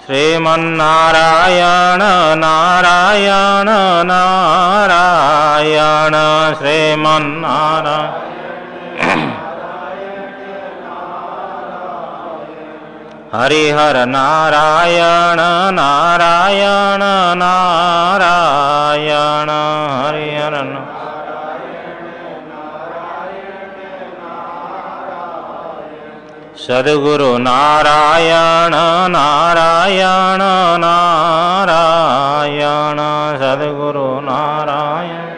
श्रीमन्नारायण नारायण नारायण श्रीमन्नारायण हरिहर नारायण नारायण नारायण हरिहर सद्गुरु नारायण नारायण नारायण सद्गुरु नारायण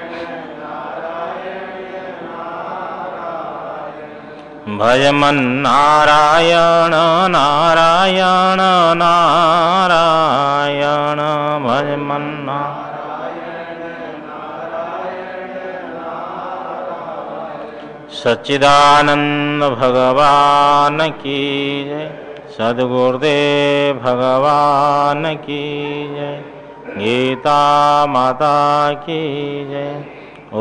भजमन नारायण नारायण नारायण भजमन सच्चिदानंद भगवान की जय। सद्गुरुदेव भगवान की जय। गीता माता की जय।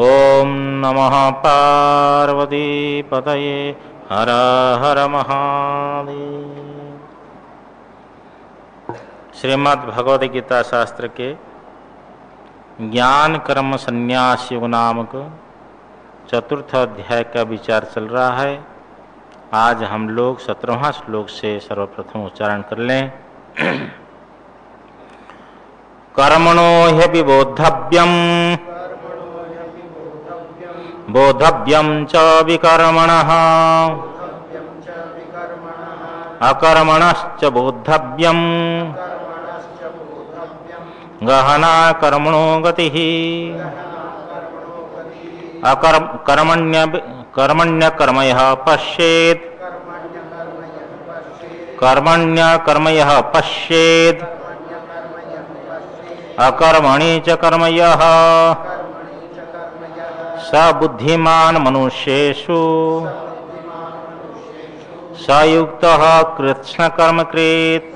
ओम नमः पार्वती पतये हर हर महादेव। श्रीमद् भगवद गीता शास्त्र के ज्ञान कर्म संन्यास योग नामक चतुर्थ अध्याय का विचार चल रहा है। आज हम लोग 17वां श्लोक से सर्वप्रथम उच्चारण कर लें। कर्मणो ह्यपि बोद्धव्यम बोद्धव्यम च विकर्मणः अकर्मणश्च बोद्धव्यम गहना कर्मणो गतिः कर्मण्यकर्मयः पश्येत् कर्मण्यकर्मयः पश्येत् अकर्मणि च कर्मयः स बुद्धिमान मनुष्येषु स युक्तः कृत्स्नकर्मकृत्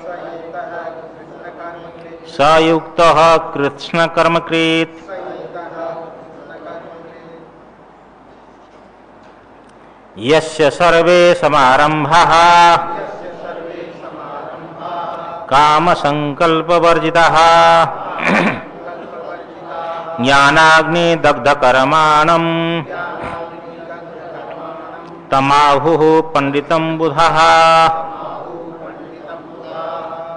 स युक्तः कृत्स्नकर्मकृत् यस्य सर्वे समारम्भाः कामसंकल्पवर्जिताः ज्ञानाग्निदग्धकर्माणं तमाहुः पंडितं बुधः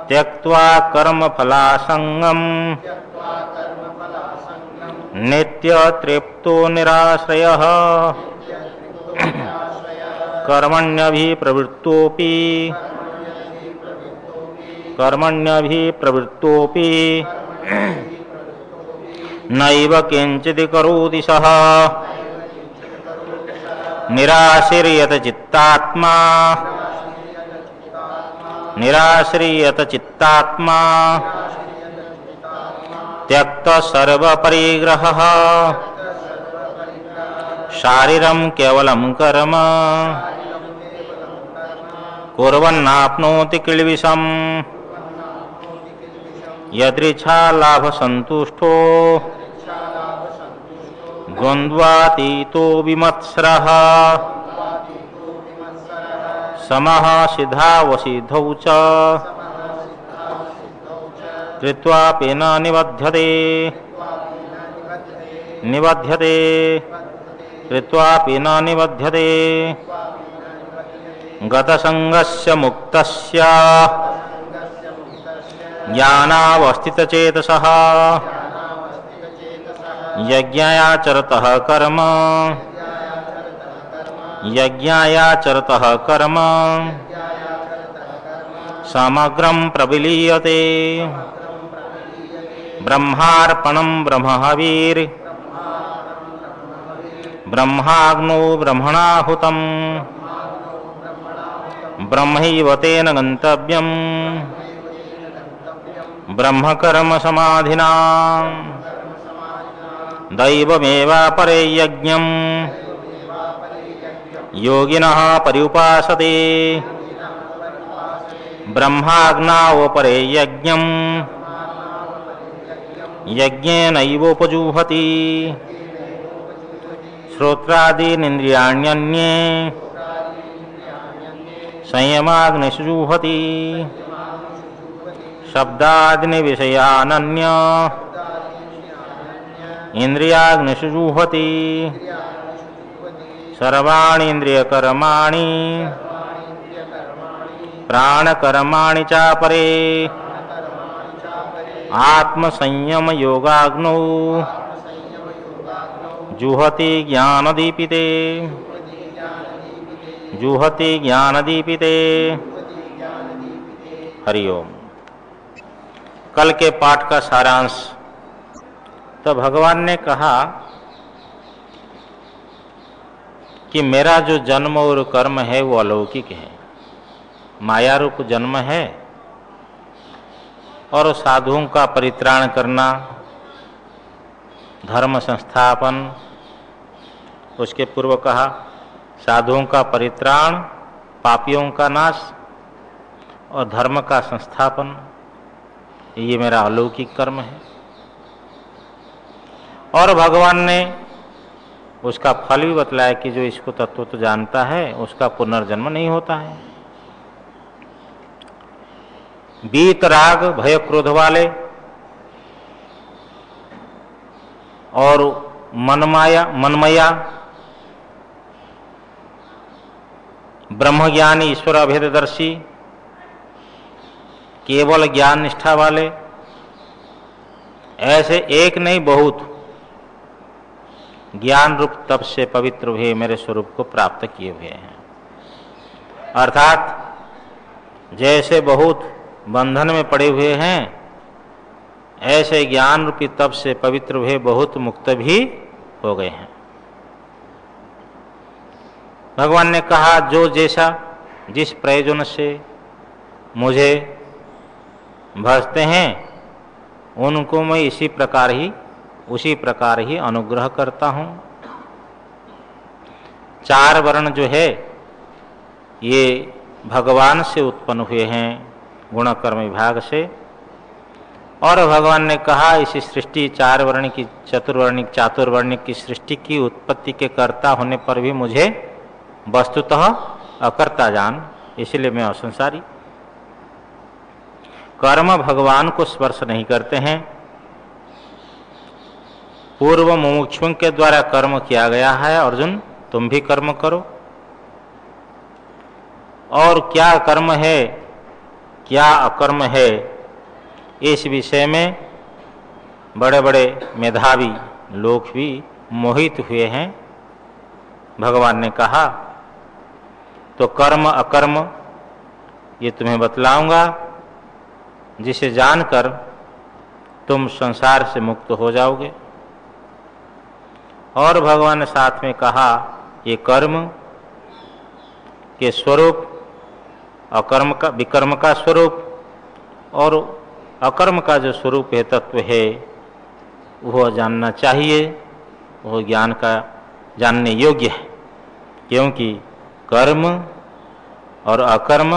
त्यक्त्वा कर्मफलासंगं नित्यतृप्तो निराश्रयः कर्मण्यभिप्रवृत्तोऽपि नैव किंचित् करोति सः निराश्रियत चित्तात्मा त्यक्त सर्वपरिग्रहः शारीरं केवलं कर्म कुर्वन्नाप्नोति किल्बिषम् यदृच्छा लाभ संतुष्टो द्वन्द्वातीतो विमत्सरः समः सिद्धावसिद्धौ च कृत्वापि न निबध्यते कृत्वापि न निबध्यते गतसंगस्य मुक्तस्य ज्ञानावस्थितचेतसः यज्ञायाचरतः कर्म समग्रं प्रविलीयते ब्रह्मार्पणं ब्रह्महविर् ब्रह्माग्नौ ब्रह्मणाहुतं ब्रह्मैव तेन गन्तव्यं ब्रह्मकर्म समाधिना दैवमेवापरे यज्ञं योगिनः पर्युपासते ब्रह्माग्नावपरे यज्ञं यज्ञेनैवोपजुह्वति श्रोत्रादीनिन्द्रियाण्यन्ये संयमाग्निषु जुह्वति शब्दादि विषयानन्य इंद्रियाग्निषु जुह्वति सर्वाणि इंद्रियकर्माणि प्राणकर्माणि चापरे आत्मसंयम योगाग्नौ जुहति ज्ञानदीपिते जुहति ज्ञानदीपिते। हरिओम। कल के पाठ का सारांश। तो भगवान ने कहा कि मेरा जो जन्म और कर्म है वो अलौकिक है, माया रूप जन्म है, और साधुओं का परित्राण करना, धर्म संस्थापन। उसके पूर्व कहा साधुओं का परित्राण, पापियों का नाश और धर्म का संस्थापन, ये मेरा अलौकिक कर्म है। और भगवान ने उसका फल भी बतलाया कि जो इसको तत्व तो जानता है उसका पुनर्जन्म नहीं होता है। बीत राग भय क्रोध वाले और मनमया ब्रह्मज्ञानी ईश्वर अभेददर्शी केवल ज्ञान निष्ठा वाले, ऐसे एक नहीं बहुत ज्ञान रूप तप से पवित्र हुए मेरे स्वरूप को प्राप्त किए हुए हैं। अर्थात जैसे बहुत बंधन में पड़े हुए हैं, ऐसे ज्ञान रूपी तप से पवित्र हुए बहुत मुक्त भी हो गए हैं। भगवान ने कहा जो जैसा जिस प्रयोजन से मुझे भजते हैं उनको मैं उसी प्रकार ही अनुग्रह करता हूँ। चार वर्ण जो है ये भगवान से उत्पन्न हुए हैं, गुण कर्म विभाग से। और भगवान ने कहा इसी सृष्टि चार वर्ण की चातुर्वर्णिक की सृष्टि की उत्पत्ति के कर्ता होने पर भी मुझे वस्तुतः अकर्ता जान, इसलिए मैं असंसारी। कर्म भगवान को स्पर्श नहीं करते हैं। पूर्व मुमुक्षुओं के द्वारा कर्म किया गया है, अर्जुन तुम भी कर्म करो। और क्या कर्म है क्या अकर्म है, इस विषय में बड़े बड़े मेधावी लोग भी मोहित हुए हैं। भगवान ने कहा तो कर्म अकर्म ये तुम्हें बतलाऊंगा, जिसे जानकर तुम संसार से मुक्त हो जाओगे। और भगवान ने साथ में कहा ये कर्म के स्वरूप, अकर्म का विकर्म का स्वरूप और अकर्म का जो स्वरूप है, तत्व है, वह जानना चाहिए, वह ज्ञान का जानने योग्य है। क्योंकि कर्म और अकर्म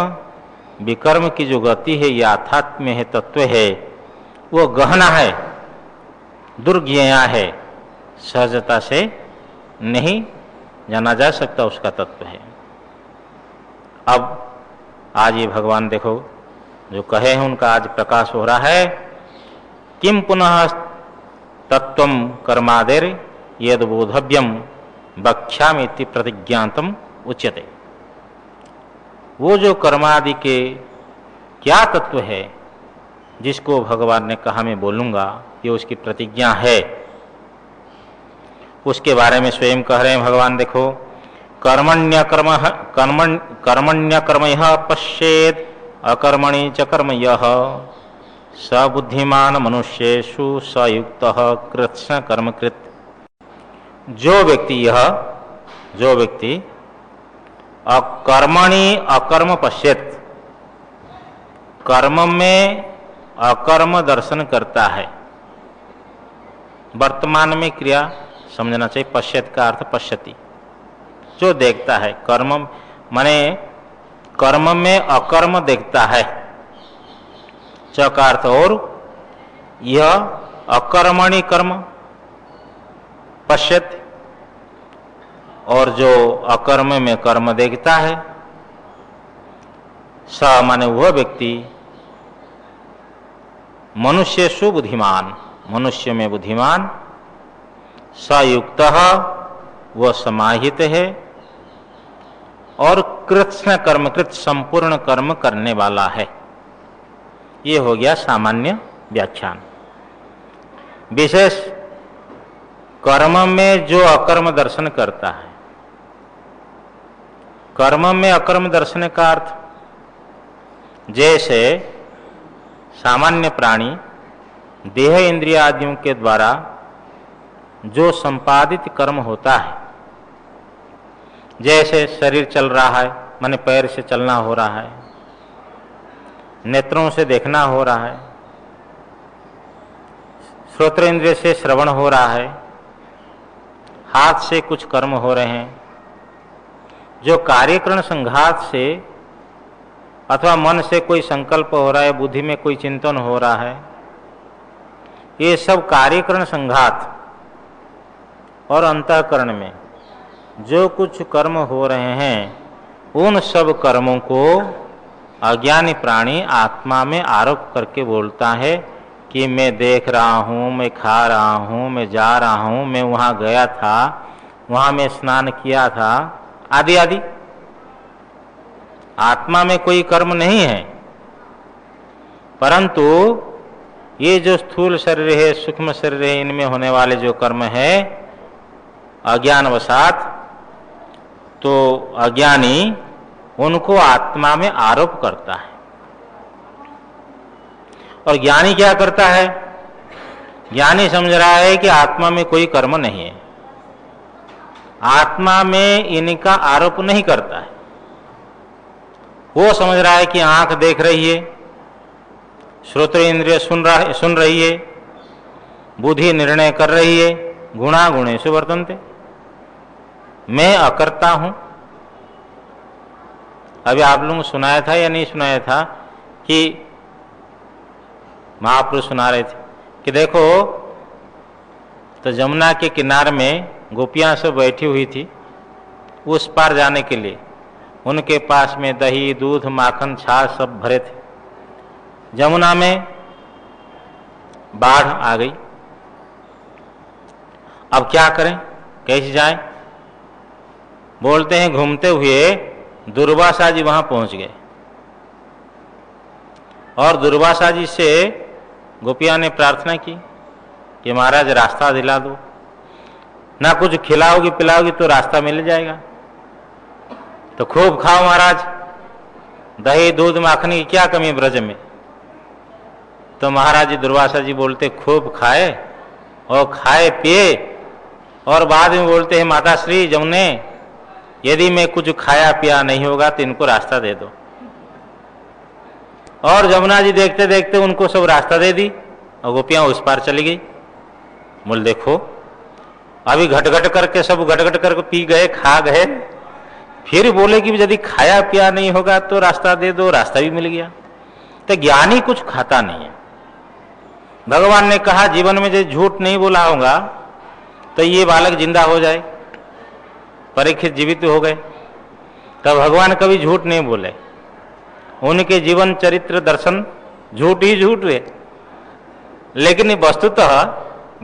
विकर्म की जो गति है, ये आध्यात्म्य है, तत्व है, वो गहना है, दुर्ज्ञेया है, सहजता से नहीं जाना जा सकता, उसका तत्व है। अब आज ये भगवान देखो जो कहे हैं उनका आज प्रकाश हो रहा है। किम पुनः तत्वम कर्मादेर यद बोधव्यम वक्ष्यामीति प्रतिज्ञातम उच्यते। वो जो कर्मादि के क्या तत्व है जिसको भगवान ने कहा मैं बोलूँगा, ये उसकी प्रतिज्ञा है, उसके बारे में स्वयं कह रहे हैं भगवान। देखो कर्मण्यकर्मयः पश्येत् अकर्मणि च कर्म यः स बुद्धिमान मनुष्येषु स युक्तः कृत्स्न कर्मकृत। जो व्यक्ति अकर्मणि अकर्म पश्येत्, कर्म में अकर्म दर्शन करता है। वर्तमान में क्रिया समझना चाहिए। पश्यत का अर्थ पश्यति, जो देखता है। कर्म माने कर्म में अकर्म देखता है। च का अर्थ और, यह अकर्मणि कर्म पश्यत, और जो अकर्म में कर्म देखता है, स माने वह व्यक्ति मनुष्येषु बुद्धिमान, मनुष्य में बुद्धिमान, सयुक्त वह समाहित है और कृत्स्न कर्म, कृत संपूर्ण कर्म करने वाला है। ये हो गया सामान्य व्याख्यान। विशेष कर्म में जो अकर्म दर्शन करता है, कर्म में अकर्म दर्शन का अर्थ, जैसे सामान्य प्राणी देह इंद्रिय आदियों के द्वारा जो संपादित कर्म होता है, जैसे शरीर चल रहा है, माने पैर से चलना हो रहा है, नेत्रों से देखना हो रहा है, श्रोत्र इंद्रिय से श्रवण हो रहा है, हाथ से कुछ कर्म हो रहे हैं, जो कार्यकरण संघात से अथवा मन से कोई संकल्प हो रहा है, बुद्धि में कोई चिंतन हो रहा है, ये सब कार्यकरण संघात और अंतःकरण में जो कुछ कर्म हो रहे हैं, उन सब कर्मों को अज्ञानी प्राणी आत्मा में आरोप करके बोलता है कि मैं देख रहा हूँ, मैं खा रहा हूँ, मैं जा रहा हूँ, मैं वहाँ गया था, वहाँ मैं स्नान किया था, आदि आदि। आत्मा में कोई कर्म नहीं है, परंतु ये जो स्थूल शरीर है, सूक्ष्म शरीर है, इनमें होने वाले जो कर्म है अज्ञानवशात, तो अज्ञानी उनको आत्मा में आरोप करता है। और ज्ञानी क्या करता है? ज्ञानी समझ रहा है कि आत्मा में कोई कर्म नहीं है, आत्मा में इनका आरोप नहीं करता है। वो समझ रहा है कि आंख देख रही है, श्रोत्र इंद्रिय सुन रही है, बुद्धि निर्णय कर रही है, गुणा गुणेषु वर्तन्ते, मैं अकर्ता हूं। अभी आप लोगों को सुनाया था या नहीं सुनाया था कि महापुरुष सुना रहे थे कि देखो, तो जमुना के किनारे में गोपियां सब बैठी हुई थी, उस पार जाने के लिए उनके पास में दही, दूध, माखन, छाछ सब भरे थे। जमुना में बाढ़ आ गई, अब क्या करें, कैसे जाएं? बोलते हैं घूमते हुए दुर्वासा जी वहां पहुंच गए और दुर्वासा जी से गोपियां ने प्रार्थना की कि महाराज रास्ता दिला दो, ना कुछ खिलाओगी पिलाओगी तो रास्ता मिल जाएगा, तो खूब खाओ महाराज, दही दूध माखन की क्या कमी ब्रज में। तो महाराज जी दुर्वासा जी बोलते खूब खाए और खाए पिए, और बाद में बोलते हैं माता श्री जमुने, यदि मैं कुछ खाया पिया नहीं होगा तो इनको रास्ता दे दो। और जमुना जी देखते देखते उनको सब रास्ता दे दी और गोपियां उस पार चली गई। बोल देखो, अभी घट-घट करके सब घट-घट करके पी गए, खा गए, फिर बोले कि यदि खाया पिया नहीं होगा तो रास्ता दे दो, रास्ता भी मिल गया। तो ज्ञानी कुछ खाता नहीं है। भगवान ने कहा जीवन में यदि झूठ नहीं बोला होगा तो ये बालक जिंदा हो जाए, परीक्षित जीवित हो गए। तब भगवान कभी झूठ नहीं बोले, उनके जीवन चरित्र दर्शन झूठ ही झूठ हुए, लेकिन वस्तुतः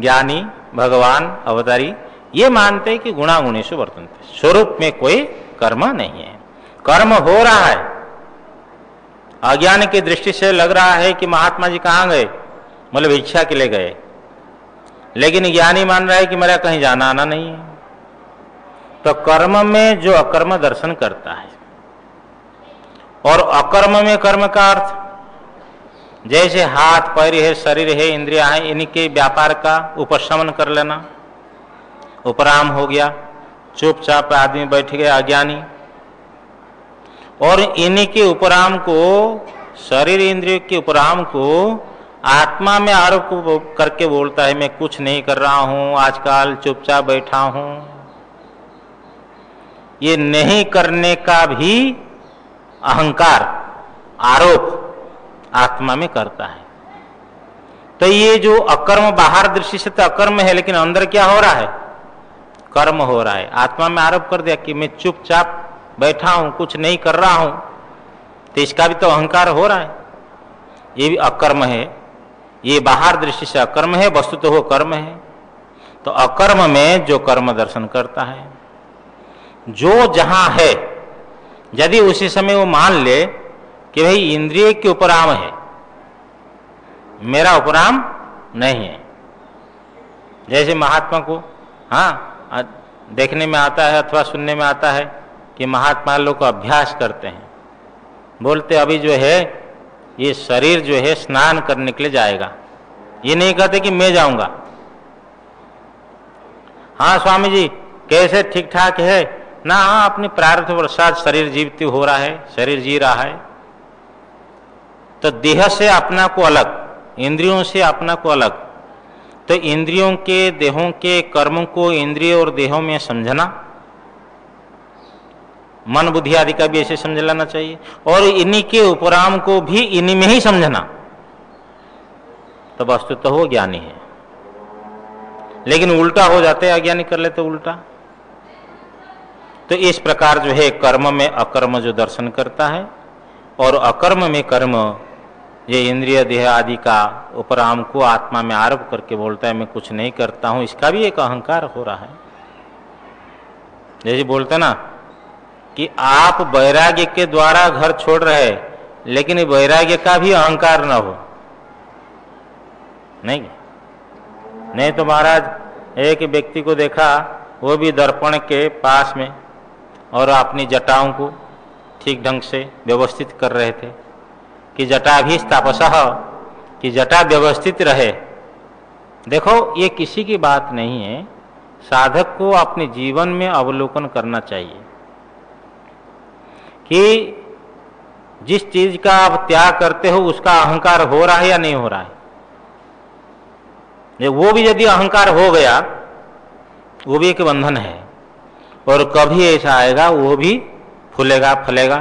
ज्ञानी भगवान अवतारी ये मानते हैं कि गुणा गुणेषु वर्तन्ते, स्वरूप में कोई कर्म नहीं है, कर्म हो रहा है। अज्ञान की दृष्टि से लग रहा है कि महात्मा जी कहाँ गए, मतलब इच्छा के लिए गए, लेकिन ज्ञानी मान रहा है कि मेरा कहीं जाना आना नहीं है। तो कर्म में जो अकर्म दर्शन करता है, और अकर्म में कर्म का अर्थ जैसे हाथ पैर है, शरीर है, इंद्रियां हैं, इनके व्यापार का उपशमन कर लेना, उपराम हो गया, चुपचाप आदमी बैठ गया अज्ञानी, और इन्हीं के उपराम को, शरीर इंद्रिय के उपराम को आत्मा में आरोप करके बोलता है मैं कुछ नहीं कर रहा हूं, आजकल चुपचाप बैठा हूं। ये नहीं करने का भी अहंकार, आरोप आत्मा में करता है। तो ये जो अकर्म बाहर दृष्टि से तो अकर्म है, लेकिन अंदर क्या हो रहा है, कर्म हो रहा है। आत्मा में आरोप कर दिया कि मैं चुपचाप बैठा हूं, कुछ नहीं कर रहा हूं, तो इसका भी तो अहंकार हो रहा है, ये भी अकर्म है। ये बाहर दृष्टि से अकर्म है, वस्तु तो वो कर्म है। तो अकर्म में जो कर्म दर्शन करता है, जो जहां है, यदि उसी समय वो मान ले कि भाई इंद्रिय के उपराम है, मेरा उपराम नहीं है। जैसे महात्मा को देखने में आता है अथवा सुनने में आता है कि महात्मा लोग अभ्यास करते हैं, बोलते अभी जो है ये शरीर जो है स्नान करने के लिए जाएगा, ये नहीं कहते कि मैं जाऊंगा। हाँ स्वामी जी कैसे, ठीक ठाक है ना? हाँ, अपने प्रारब्ध वशात शरीर जीवित हो रहा है, शरीर जी रहा है। तो देह से अपना को अलग, इंद्रियों से अपना को अलग। तो इंद्रियों के देहों के कर्मों को इंद्रिय और देहों में समझना, मन बुद्धि आदि का भी ऐसे समझ लेना चाहिए, और इन्हीं के उपराम को भी इन्हीं में ही समझना, तो वस्तु तो वो ज्ञानी है। लेकिन उल्टा हो जाते, अज्ञानी कर लेते उल्टा। तो इस प्रकार जो है कर्म में अकर्म जो दर्शन करता है, और अकर्म में कर्म, ये इंद्रिय देह आदि का उपराम को आत्मा में आरोप करके बोलता है मैं कुछ नहीं करता हूं, इसका भी एक अहंकार हो रहा है। जैसे बोलते ना कि आप वैराग्य के द्वारा घर छोड़ रहे, लेकिन वैराग्य का भी अहंकार न हो, नहीं तो महाराज एक व्यक्ति को देखा, वो भी दर्पण के पास में और अपनी जटाओं को ठीक ढंग से व्यवस्थित कर रहे थे कि जटा भी तापसः, कि जटा व्यवस्थित रहे। देखो ये किसी की बात नहीं है, साधक को अपने जीवन में अवलोकन करना चाहिए कि जिस चीज का आप त्याग करते हो उसका अहंकार हो रहा है या नहीं हो रहा है। वो भी यदि अहंकार हो गया, वो भी एक बंधन है, और कभी ऐसा आएगा वो भी फूलेगा फलेगा।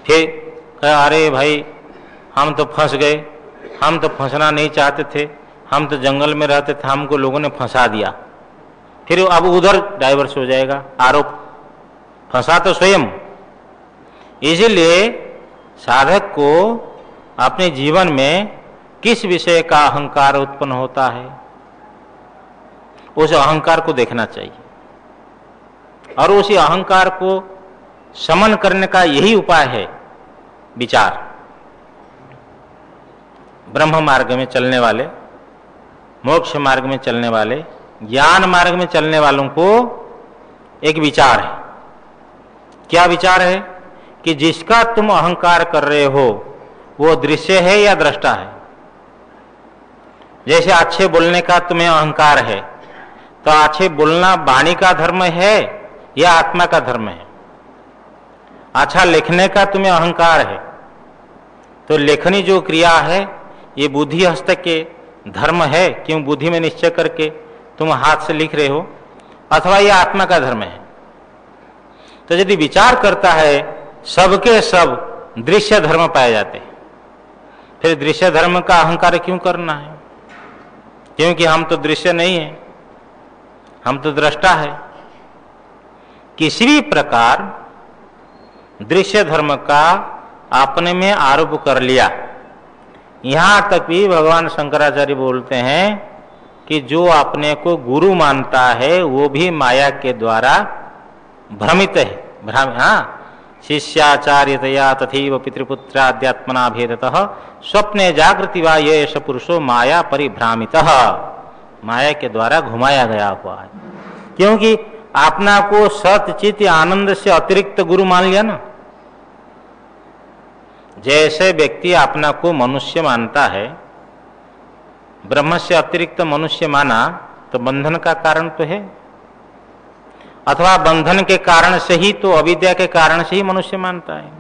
फिर अरे भाई हम तो फंस गए, हम तो फंसना नहीं चाहते थे, हम तो जंगल में रहते थे, हमको लोगों ने फंसा दिया। फिर अब उधर डाइवर्स हो जाएगा आरोप, फंसा तो स्वयं। इसीलिए साधक को अपने जीवन में किस विषय का अहंकार उत्पन्न होता है, उस अहंकार को देखना चाहिए, और उसी अहंकार को शमन करने का यही उपाय है विचार। ब्रह्म मार्ग में चलने वाले, मोक्ष मार्ग में चलने वाले, ज्ञान मार्ग में चलने वालों को एक विचार है। क्या विचार है? कि जिसका तुम अहंकार कर रहे हो वो दृश्य है या दृष्टा है। जैसे अच्छे बोलने का तुम्हें अहंकार है, तो अच्छे बोलना वाणी का धर्म है या आत्मा का धर्म है? अच्छा लिखने का तुम्हें अहंकार है, तो लेखनी जो क्रिया है ये बुद्धि हस्त के धर्म है, क्यों बुद्धि में निश्चय करके तुम हाथ से लिख रहे हो, अथवा ये आत्मा का धर्म है? तो यदि विचार करता है, सबके सब दृश्य धर्म पाए जाते हैं, फिर दृश्य धर्म का अहंकार क्यों करना है? क्योंकि हम तो दृश्य नहीं है, हम तो दृष्टा है। किसी भी प्रकार दृश्य धर्म का अपने में आरोप कर लिया। यहां तक भी भगवान शंकराचार्य बोलते हैं कि जो अपने को गुरु मानता है वो भी माया के द्वारा भ्रमित है। शिष्याचार्यतया तथैव पितृपुत्राद्यात्मना भेदतः स्वप्ने जागृति वा येष पुरुषो माया परिभ्रामितः। माया के द्वारा घुमाया गया हुआ है, क्योंकि अपना को सत चित आनंद से अतिरिक्त गुरु मान लिया ना। जैसे व्यक्ति अपना को मनुष्य मानता है, ब्रह्म से अतिरिक्त मनुष्य माना, तो बंधन का कारण तो है, अथवा बंधन के कारण से ही, तो अविद्या के कारण से ही मनुष्य मानता है।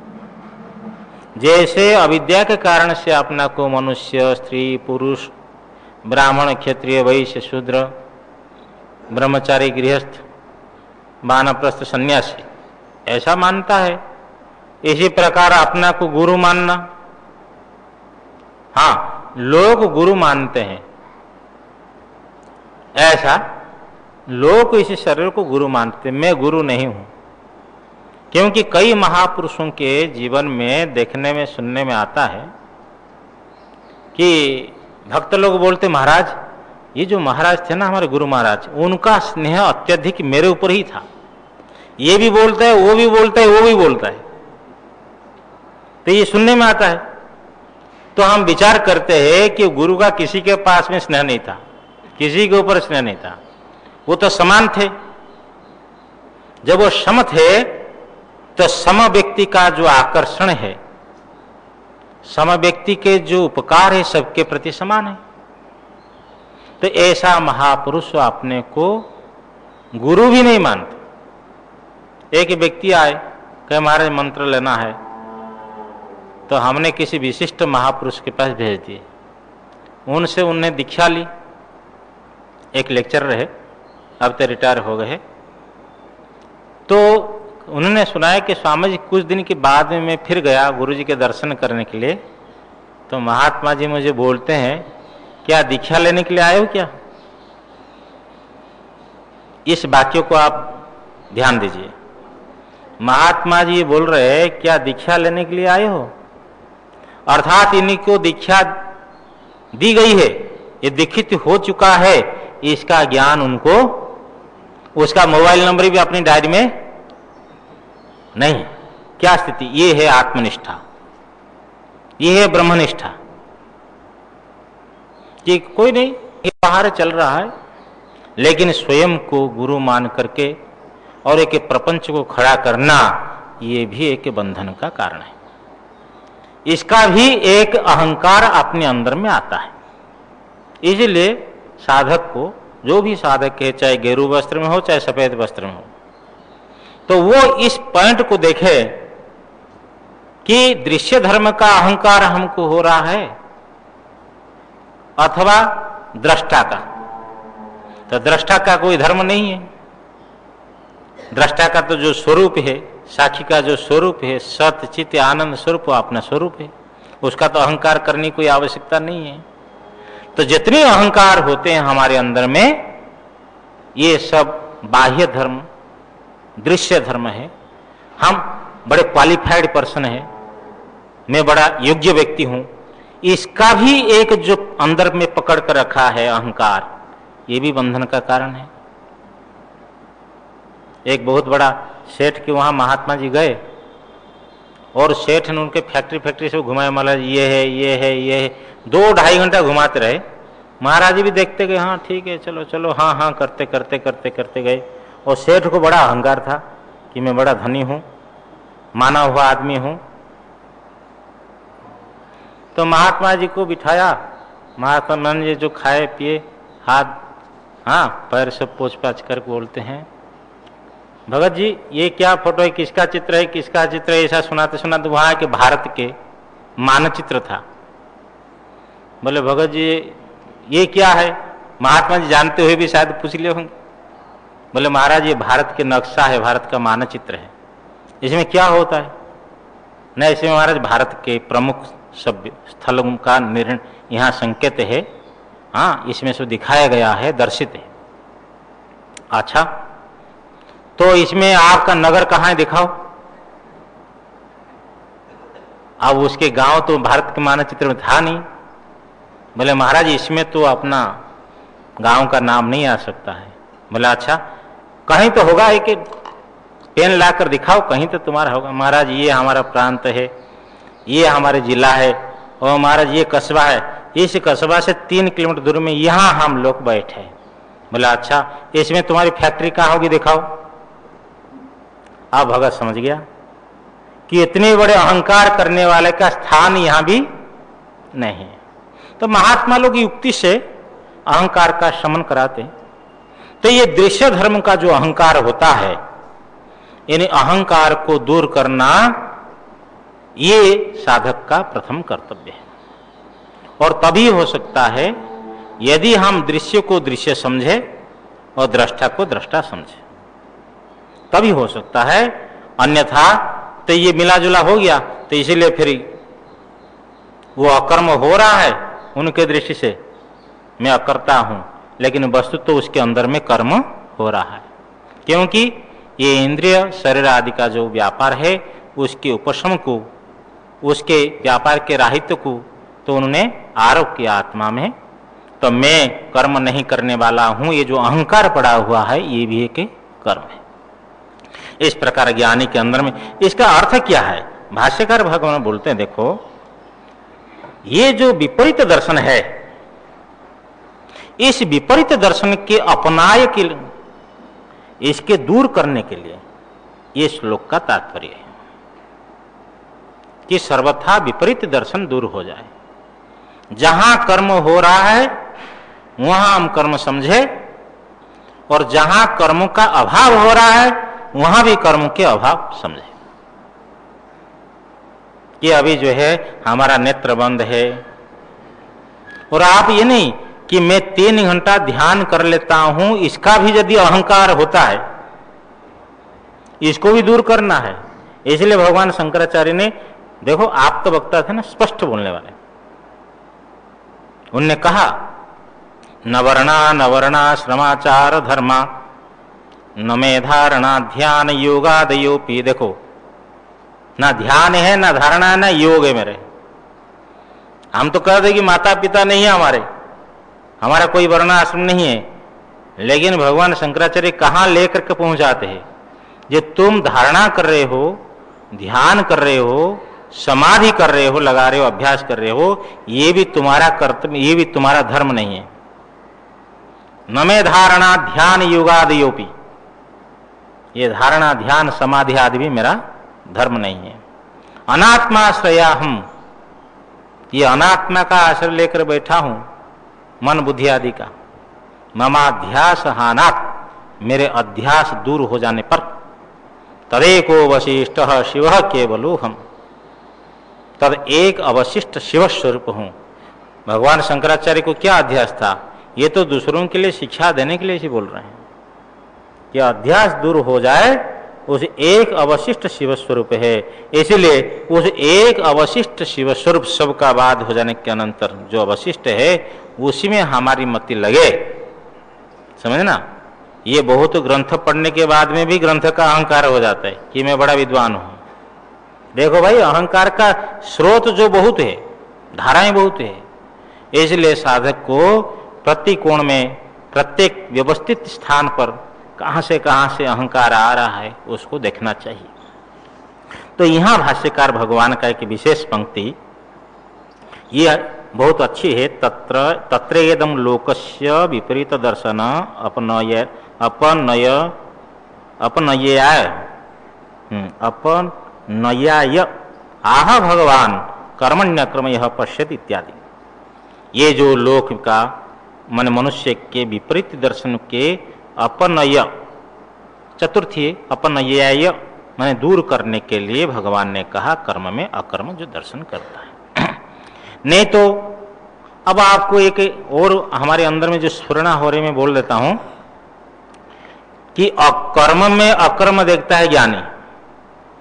जैसे अविद्या के कारण से अपना को मनुष्य, स्त्री, पुरुष, ब्राह्मण, क्षत्रिय, वैश्य, शूद्र, ब्रह्मचारी, गृहस्थ, वानप्रस्थ, सन्यासी ऐसा मानता है, इसी प्रकार अपना को गुरु मानना। हाँ, लोग गुरु मानते हैं, ऐसा लोग इस शरीर को गुरु मानते, मैं गुरु नहीं हूं। क्योंकि कई महापुरुषों के जीवन में देखने में सुनने में आता है कि भक्त लोग बोलते महाराज, ये जो महाराज थे ना हमारे गुरु महाराज, उनका स्नेह अत्यधिक मेरे ऊपर ही था। ये भी बोलता है, वो भी बोलता है, वो भी बोलता है, तो ये सुनने में आता है। तो हम विचार करते हैं कि गुरु का किसी के पास में स्नेह नहीं था, किसी के ऊपर स्नेह नहीं था, वो तो समान थे। जब वो सम थे तो सम व्यक्ति का जो आकर्षण है, सम व्यक्ति के जो उपकार है सबके प्रति समान है। तो ऐसा महापुरुष अपने को गुरु भी नहीं मानते। एक व्यक्ति आए कहे महाराज मंत्र लेना है, तो हमने किसी विशिष्ट महापुरुष के पास भेज दिए, उनसे उनने दीक्षा ली। एक लेक्चर रहे, अब तो रिटायर हो गए। तो उन्होंने सुनाया कि स्वामी जी कुछ दिन के बाद में मैं फिर गया गुरु जी के दर्शन करने के लिए, तो महात्मा जी मुझे बोलते हैं क्या दीक्षा लेने के लिए आए हो क्या? इस वाक्य को आप ध्यान दीजिए। महात्मा जी बोल रहे हैं क्या दीक्षा लेने के लिए आए हो, अर्थात इनको दीक्षा दी गई है, ये दीक्षित हो चुका है, इसका ज्ञान उनको, उसका मोबाइल नंबर भी अपनी डायरी में नहीं। क्या स्थिति? ये है आत्मनिष्ठा, ये है ब्रह्मनिष्ठा कि कोई नहीं, ये बाहर चल रहा है, लेकिन स्वयं को गुरु मान करके और एक प्रपंच को खड़ा करना, ये भी एक बंधन का कारण है। इसका भी एक अहंकार अपने अंदर में आता है। इसलिए साधक को, जो भी साधक है, चाहे गेरू वस्त्र में हो चाहे सफेद वस्त्र में हो, तो वो इस पॉइंट को देखे कि दृश्य धर्म का अहंकार हमको हो रहा है अथवा दृष्टा का। तो दृष्टा का कोई धर्म नहीं है। दृष्टा का तो जो स्वरूप है, साक्षी का जो स्वरूप है, सत्य चित्त आनंद स्वरूप, अपना स्वरूप है, उसका तो अहंकार करने की कोई आवश्यकता नहीं है। तो जितने अहंकार होते हैं हमारे अंदर में, ये सब बाह्य धर्म, दृश्य धर्म है। हम बड़े क्वालिफाइड पर्सन है, मैं बड़ा योग्य व्यक्ति हूं, इसका भी एक जो अंदर में पकड़ कर रखा है अहंकार, ये भी बंधन का कारण है। एक बहुत बड़ा सेठ के वहां महात्मा जी गए और सेठ ने उनके फैक्ट्री से घुमाए, महाराज ये है, ये है, ये है, 2-2.5 घंटा घुमाते रहे। महाराज जी भी देखते गए, हाँ ठीक है, चलो चलो, हाँ हाँ करते करते करते करते गए। और सेठ को बड़ा अहंकार था कि मैं बड़ा धनी हूं, माना हुआ आदमी हूं। तो महात्मा जी को बिठाया, महात्मा जी जो खाए पिए, हाथ हाँ पैर सब पोछ पाछ कर बोलते हैं, भगत जी ये क्या फोटो है, किसका चित्र है, किसका चित्र है, ऐसा सुनाते सुनाते वहां के भारत के मानचित्र था। बोले भगत जी ये क्या है? महात्मा जी जानते हुए भी शायद पूछ लिए होंगे। बोले महाराज ये भारत के नक्शा है, भारत का मानचित्र है, इसमें क्या होता है? नहीं, इसमें महाराज भारत के प्रमुख सभ्य स्थलों का निर्णय यहाँ संकेत है, हाँ इसमें से दिखाया गया है, दर्शित है। अच्छा तो इसमें आपका नगर कहाँ है, दिखाओ। अब उसके गांव तो भारत के मानचित्र में था नहीं। बोले महाराज इसमें तो अपना गांव का नाम नहीं आ सकता है। बोला अच्छा कहीं तो होगा, एक पेन लाकर दिखाओ, कहीं तो तुम्हारा होगा। महाराज ये हमारा प्रांत है, ये हमारे जिला है, और महाराज ये कस्बा है, इस कस्बा से 3 किलोमीटर दूर में यहाँ हम लोग बैठे हैं। बोला अच्छा इसमें तुम्हारी फैक्ट्री कहाँ होगी, दिखाओ। अब भगत समझ गया कि इतने बड़े अहंकार करने वाले का स्थान यहाँ भी नहीं है। तो महात्मा लोग युक्ति से अहंकार का शमन कराते। तो ये दृश्य धर्म का जो अहंकार होता है, यानी अहंकार को दूर करना, ये साधक का प्रथम कर्तव्य है। और तभी हो सकता है यदि हम दृश्य को दृश्य समझे और दृष्टा को दृष्टा समझे, तभी हो सकता है। अन्यथा तो ये मिला जुला हो गया, तो इसीलिए फिर वो अकर्म हो रहा है उनके दृष्टि से, मैं अकर्ता हूं, लेकिन वस्तु तो उसके अंदर में कर्म हो रहा है। क्योंकि ये इंद्रिय शरीर आदि का जो व्यापार है, उसके उपशम को, उसके व्यापार के राहित्य को तो उन्होंने आरोप किया आत्मा में, तो मैं कर्म नहीं करने वाला हूं, ये जो अहंकार पड़ा हुआ है ये भी एक कर्म है। इस प्रकार ज्ञानी के अंदर में इसका अर्थ क्या है? भाष्यकार भगवान बोलते हैं, देखो ये जो विपरीत दर्शन है, इस विपरीत दर्शन के अपनाय के, इसके दूर करने के लिए ये श्लोक का तात्पर्य है कि सर्वथा विपरीत दर्शन दूर हो जाए। जहां कर्म हो रहा है वहां हम कर्म समझे, और जहां कर्मों का अभाव हो रहा है वहां भी कर्मों के अभाव समझे। कि अभी जो है हमारा नेत्र बंद है, और आप ये नहीं कि मैं 3 घंटा ध्यान कर लेता हूं, इसका भी यदि अहंकार होता है इसको भी दूर करना है। इसलिए भगवान शंकराचार्य ने, देखो आप तो वक्ता थे ना, स्पष्ट बोलने वाले, उनने कहा न वर्णा श्रमाचार धर्मा न मे धारणा ध्यान योगादयोपि। देखो ना ध्यान है, ना धारणा है, ना योग है मेरे। हम तो कह दे कि माता पिता नहीं है हमारा कोई वर्णाश्रम नहीं है, लेकिन भगवान शंकराचार्य कहाँ लेकर के पहुंचाते हैं? जो तुम धारणा कर रहे हो, ध्यान कर रहे हो, समाधि कर रहे हो, लगा रहे हो, अभ्यास कर रहे हो, ये भी तुम्हारा कर्तव्य, ये भी तुम्हारा धर्म नहीं है। न मे धारणा ध्यान योगादयोपि, ये धारणा ध्यान समाधि आदि भी मेरा धर्म नहीं है। अनात्माश्रया हम, ये अनात्मा का आश्रय लेकर बैठा हूं, मन बुद्धि आदि का। ममाध्यास हानात्, मेरे अध्यास दूर हो जाने पर तदेको वशिष्ठ शिव केवलो हम, तद एक अवशिष्ट शिव स्वरूप हूं। भगवान शंकराचार्य को क्या अध्यास था? ये तो दूसरों के लिए शिक्षा देने के लिए ही बोल रहे हैं कि अध्यास दूर हो जाए, उस एक अवशिष्ट शिव स्वरूप है। इसलिए उस एक अवशिष्ट शिव स्वरूप सबका बाद हो जाने के अनंतर जो अवशिष्ट है उसी में हमारी मति लगे, समझना। ये बहुत ग्रंथ पढ़ने के बाद में भी ग्रंथ का अहंकार हो जाता है कि मैं बड़ा विद्वान हूं। देखो भाई, अहंकार का स्रोत जो बहुत है, धाराएं बहुत है, इसलिए साधक को प्रति कोण में, प्रत्येक व्यवस्थित स्थान पर कहां से अहंकार आ रहा है उसको देखना चाहिए। तो यहां भाष्यकार भगवान का एक विशेष पंक्ति ये बहुत अच्छी है। तत्र एदम लोकस्य विपरीत दर्शन अपनयाय आह भगवान कर्मण्यक्रम यह पश्यति इत्यादि। ये जो लोक का मन मनुष्य के विपरीत दर्शन के अपनय, चतुर्थी अपनयाय माने दूर करने के लिए भगवान ने कहा कर्म में अकर्म जो दर्शन करता है। नहीं तो अब आपको एक और हमारे अंदर में जो स्फुरणा हो रही, मैं बोल देता हूं कि कर्म में अकर्म देखता है ज्ञानी,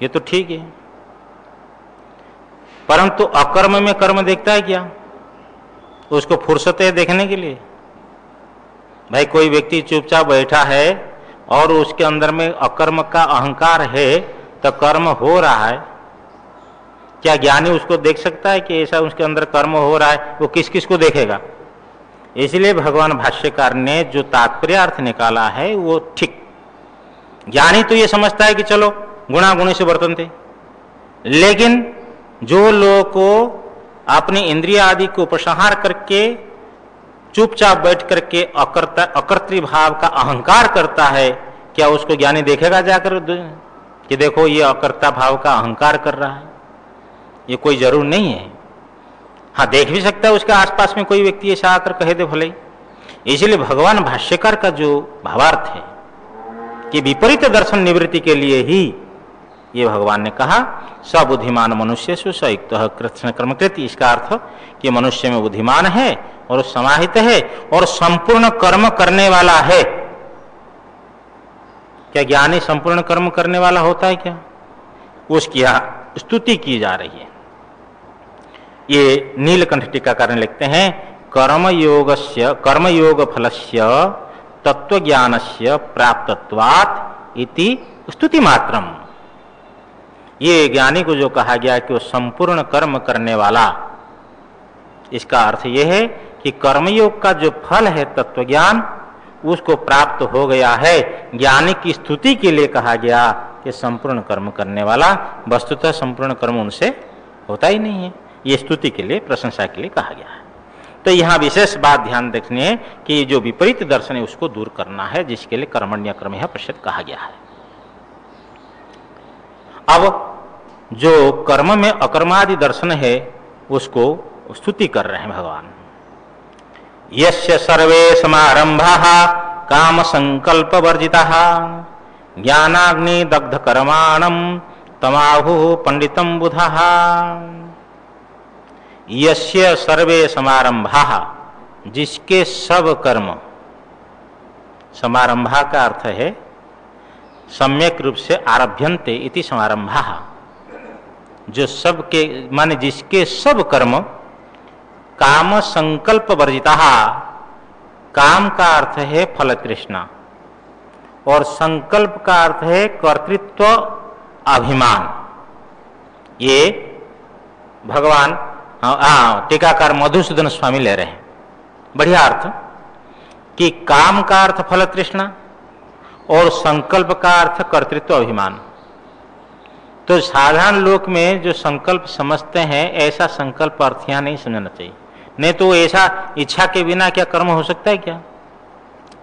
ये तो ठीक है, परंतु अकर्म में कर्म देखता है क्या? उसको फुर्सत है देखने के लिए? भाई कोई व्यक्ति चुपचाप बैठा है और उसके अंदर में अकर्म का अहंकार है, तो कर्म हो रहा है, क्या ज्ञानी उसको देख सकता है कि ऐसा उसके अंदर कर्म हो रहा है? वो किस किस को देखेगा? इसलिए भगवान भाष्यकार ने जो तात्पर्य अर्थ निकाला है वो ठीक। ज्ञानी तो ये समझता है कि चलो गुणा गुणी से वर्तन थे, लेकिन जो लोग को अपनी इंद्रिय आदि को उपसंहार करके चुपचाप बैठ करके अकर्तृ भाव का अहंकार करता है, क्या उसको ज्ञानी देखेगा जाकर कि देखो ये अकर्ता भाव का अहंकार कर रहा है? ये कोई जरूर नहीं है। हाँ, देख भी सकता है उसके आसपास में कोई व्यक्ति ऐसा आकर कहे दे भले। इसलिए भगवान भाष्यकार का जो भावार्थ है कि विपरीत दर्शन निवृत्ति के लिए ही ये भगवान ने कहा सबुद्धिमान मनुष्य सुयुक्त कृष्ण कर्मकृति। इसका अर्थ कि मनुष्य में बुद्धिमान है और समाहित है और संपूर्ण कर्म करने वाला है। क्या ज्ञानी संपूर्ण कर्म करने वाला होता है क्या? उसकी स्तुति की जा रही है। ये नीलकंठ टीकाकार लिखते हैं कर्मयोग फलस्य तत्वज्ञानस्य प्राप्तत्वात् इति स्तुति मात्रम। ये ज्ञानी को जो कहा गया कि वो संपूर्ण कर्म करने वाला, इसका अर्थ यह है कि कर्मयोग का जो फल है तत्वज्ञान, उसको प्राप्त हो गया है। ज्ञानी की स्तुति के लिए कहा गया कि संपूर्ण कर्म करने वाला, वस्तुतः संपूर्ण कर्म उनसे होता ही नहीं है। ये स्तुति के लिए, प्रशंसा के लिए कहा गया है। तो यहाँ विशेष बात ध्यान रखनी है कि जो विपरीत दर्शन है उसको दूर करना है, जिसके लिए कर्मण्य कर्म यह पश्चात कहा गया है। अब जो कर्म में अकर्मादि दर्शन है उसको स्तुति कर रहे हैं भगवान। यस्य सर्वे समारंभाः काम संकल्प वर्जिताः ज्ञानाग्नि दग्ध कर्माणं तमाहुः पंडितं बुधाः। यस्य सर्वे समारंभाः, जिसके सब कर्म, समारंभा का अर्थ है सम्यक रूप से आरभ्यन्ते इति समारंभाः, जो सबके माने जिसके सब कर्म काम संकल्प वर्जिता। काम का अर्थ है फल तृष्णा और संकल्प का अर्थ है कर्तृत्व अभिमान। ये भगवान टीकाकार मधुसूदन स्वामी ले रहे हैं। बढ़िया अर्थ कि काम का अर्थ फल तृष्णा और संकल्प का अर्थ कर्तृत्व अभिमान। तो साधारण लोक में जो संकल्प समझते हैं, ऐसा संकल्प अर्थ यहाँ नहीं समझना चाहिए। नहीं तो ऐसा इच्छा के बिना क्या कर्म हो सकता है क्या?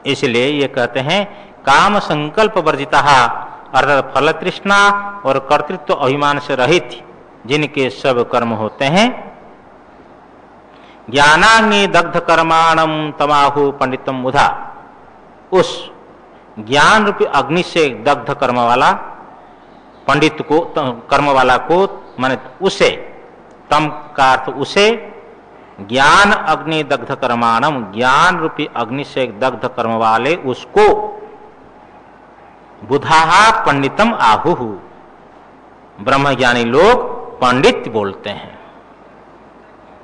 इसलिए ये कहते हैं काम संकल्प वर्जिता, अर्थात फल तृष्णा और कर्तृत्व अभिमान से रहित जिनके सब कर्म होते हैं। ज्ञानाग्नि दग्ध कर्माणम तमाहु पंडितम बुधा, उस ज्ञान रूपी अग्नि से दग्ध कर्म वाला पंडित को, कर्म वाला को, माने उसे, तम का अर्थ उसे, ज्ञान अग्नि दग्ध कर्माणम, ज्ञान रूपी अग्नि से दग्ध कर्म वाले उसको बुधाहा पंडितम आहुहु, ब्रह्मज्ञानी लोग पंडित बोलते हैं।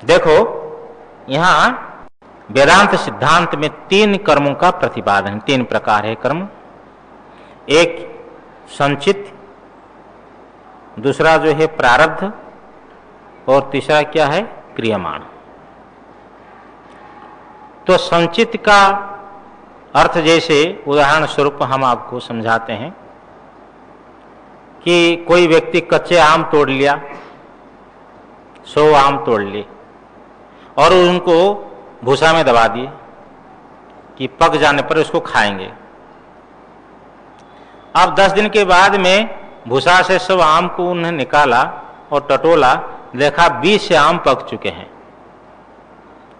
देखो यहां वेदांत सिद्धांत में 3 कर्मों का प्रतिपादन, 3 प्रकार है कर्म। एक संचित, दूसरा जो है प्रारब्ध और तीसरा क्या है क्रियमाण। तो संचित का अर्थ जैसे उदाहरण स्वरूप हम आपको समझाते हैं कि कोई व्यक्ति कच्चे आम तोड़ लिया, 100 आम तोड़ लिए और उनको भूसा में दबा दिए कि पक जाने पर उसको खाएंगे। अब 10 दिन के बाद में भूसा से सब आम को उन्हें निकाला और टटोला, देखा 20 आम पक चुके हैं।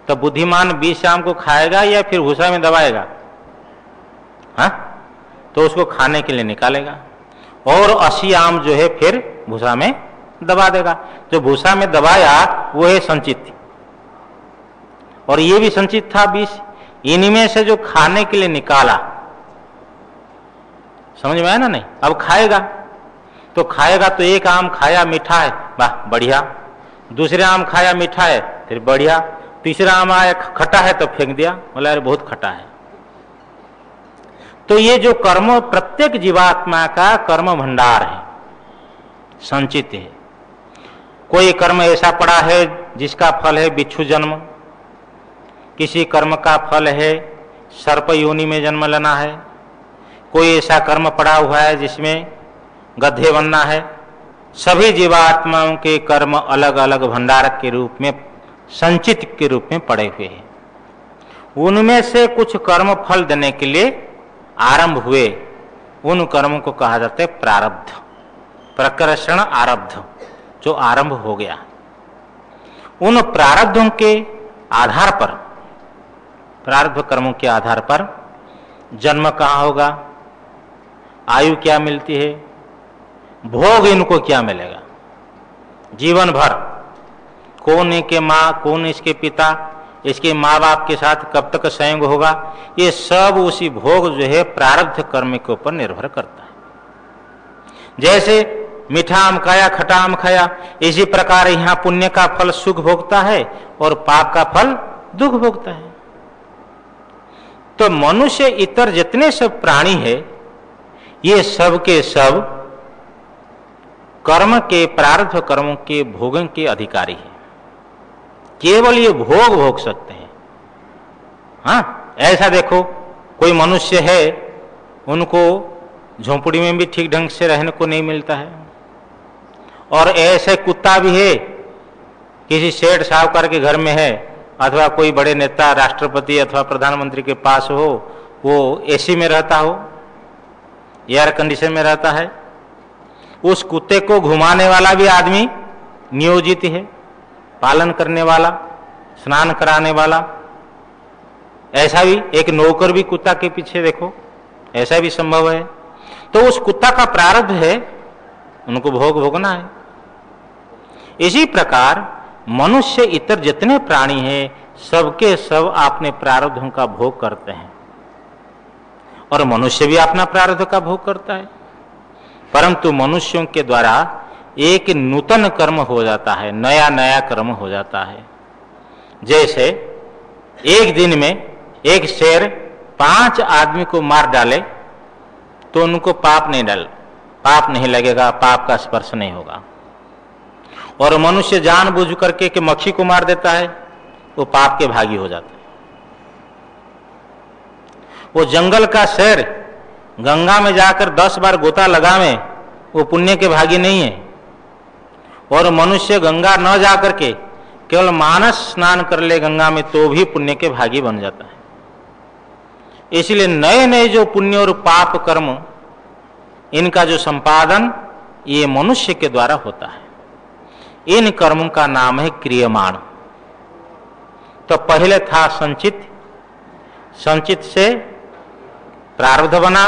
तो बुद्धिमान 20 आम को खाएगा या फिर भूसा में दबाएगा? हाँ, तो उसको खाने के लिए निकालेगा और 80 आम जो है फिर भूसा में दबा देगा। जो भूसा में दबाया वो है संचित, और ये भी संचित था 20। इनमें से जो खाने के लिए निकाला, समझ में आया ना? नहीं, अब खाएगा तो एक आम खाया मीठा है, वाह बढ़िया। दूसरे आम खाया मीठा है, फिर बढ़िया। तीसरा आम आया खट्टा है तो फेंक दिया, बोला अरे बहुत खट्टा है। तो ये जो कर्म, प्रत्येक जीवात्मा का कर्म भंडार है, संचित है। कोई कर्म ऐसा पड़ा है जिसका फल है बिच्छू जन्म, किसी कर्म का फल है सर्प योनि में जन्म लेना है, कोई ऐसा कर्म पड़ा हुआ है जिसमें गधे बनना है। सभी जीवात्माओं के कर्म अलग अलग भंडार के रूप में, संचित के रूप में पड़े हुए हैं। उनमें से कुछ कर्म फल देने के लिए आरंभ हुए, उन कर्मों को कहा जाता है प्रारब्ध, प्रकर्षण आरब्ध, जो आरंभ हो गया। उन प्रारब्धों के आधार पर, प्रारब्ध कर्मों के आधार पर जन्म कहाँ होगा, आयु क्या मिलती है, भोग इनको क्या मिलेगा जीवन भर, कौन इनके माँ, कौन इसके पिता, इसके माँ बाप के साथ कब तक संयोग होगा, ये सब उसी भोग जो है प्रारब्ध कर्म के ऊपर निर्भर करता है। जैसे मीठा आम खाया, खट्टा आम खाया, इसी प्रकार यहाँ पुण्य का फल सुख भोगता है और पाप का फल दुख भोगता है। तो मनुष्य इतर जितने सब प्राणी है, ये सब के सब कर्म के, प्रारब्ध कर्मों के भोगन के अधिकारी है। केवल ये भोग भोग सकते हैं। हाँ, ऐसा देखो, कोई मनुष्य है, उनको झोंपड़ी में भी ठीक ढंग से रहने को नहीं मिलता है, और ऐसे कुत्ता भी है, किसी सेठ साहूकार के घर में है, अथवा कोई बड़े नेता, राष्ट्रपति अथवा प्रधानमंत्री के पास हो, वो एसी में रहता हो, एयर कंडीशन में रहता है, उस कुत्ते को घुमाने वाला भी आदमी नियोजित है, पालन करने वाला, स्नान कराने वाला। ऐसा भी एक नौकर भी कुत्ता के पीछे देखो, ऐसा भी संभव है। तो उस कुत्ता का प्रारब्ध है, उनको भोग भोगना है। इसी प्रकार मनुष्य इतर जितने प्राणी हैं, सबके सब अपने प्रारब्धों का भोग करते हैं, और मनुष्य भी अपना प्रारब्ध का भोग करता है। परंतु मनुष्यों के द्वारा एक नूतन कर्म हो जाता है, नया नया कर्म हो जाता है। जैसे एक दिन में एक शेर 5 आदमी को मार डाले तो उनको पाप नहीं लगेगा, पाप का स्पर्श नहीं होगा। और मनुष्य जानबूझ करके कि मक्खी को मार देता है, वो पाप के भागी हो जाता है। वो जंगल का शेर गंगा में जाकर 10 बार गोता लगावे, वो पुण्य के भागी नहीं है। और मनुष्य गंगा न जाकर के केवल मानस स्नान कर ले गंगा में, तो भी पुण्य के भागी बन जाता है। इसलिए नए नए जो पुण्य और पाप कर्म, इनका जो संपादन ये मनुष्य के द्वारा होता है। इन कर्मों का नाम है क्रियमाण। तो पहले था संचित, संचित से प्रारब्ध बना,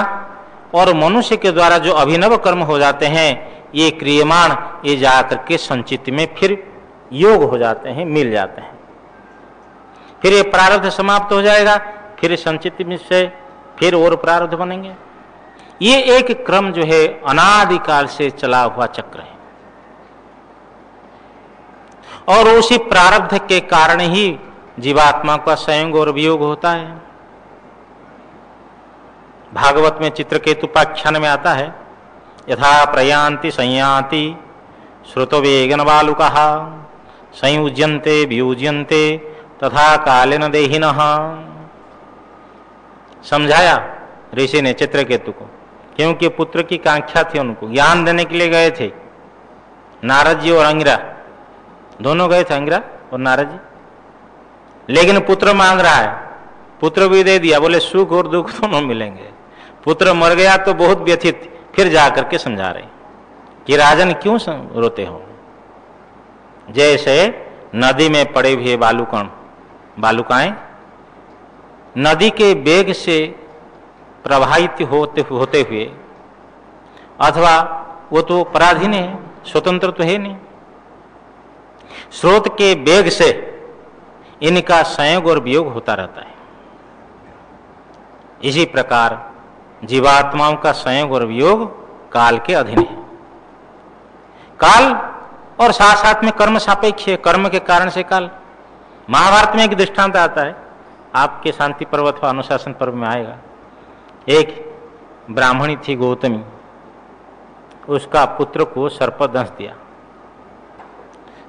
और मनुष्य के द्वारा जो अभिनव कर्म हो जाते हैं, ये क्रियमाण, ये जाकर के संचित में फिर योग हो जाते हैं, मिल जाते हैं। फिर ये प्रारब्ध समाप्त हो जाएगा, फिर संचित में से फिर और प्रारब्ध बनेंगे। ये एक क्रम जो है अनादिकाल से चला हुआ चक्र है, और उसी प्रारब्ध के कारण ही जीवात्मा का संयोग और वियोग होता है। भागवत में चित्रकेतुपाख्यान में आता है, यथा प्रयान्ति संयाति श्रुतवेगन बालुकः संयुज्यन्ते वियुज्यन्ते तथा कालेन देहिनः। समझाया ऋषि ने चित्रकेतु को, क्योंकि पुत्र की कांक्षा थी, उनको ज्ञान देने के लिए गए थे। नारद जी और अंगिरा दोनों गए थे, अंगिरा और नारद जी। लेकिन पुत्र मांग रहा है, पुत्र भी दे दिया, बोले सुख और दुख दोनों मिलेंगे। पुत्र मर गया तो बहुत व्यथित, फिर जाकर के समझा रहे कि राजन क्यों रोते हो। जैसे नदी में पड़े हुए बालुकाएं नदी के वेग से प्रवाहित होते हुए, अथवा वो तो पराधीन है, स्वतंत्र तो है नहीं, स्रोत के वेग से इनका संयोग और वियोग होता रहता है। इसी प्रकार जीवात्माओं का संयोग और वियोग काल के अधीन है। काल और साथ साथ में कर्म सापेक्ष है, कर्म के कारण से काल। महाभारत में एक दृष्टांत आता है, आपके शांति पर्व अथवा अनुशासन पर्व में आएगा। एक ब्राह्मणी थी गौतमी, उसका पुत्र को सर्पदंश दिया।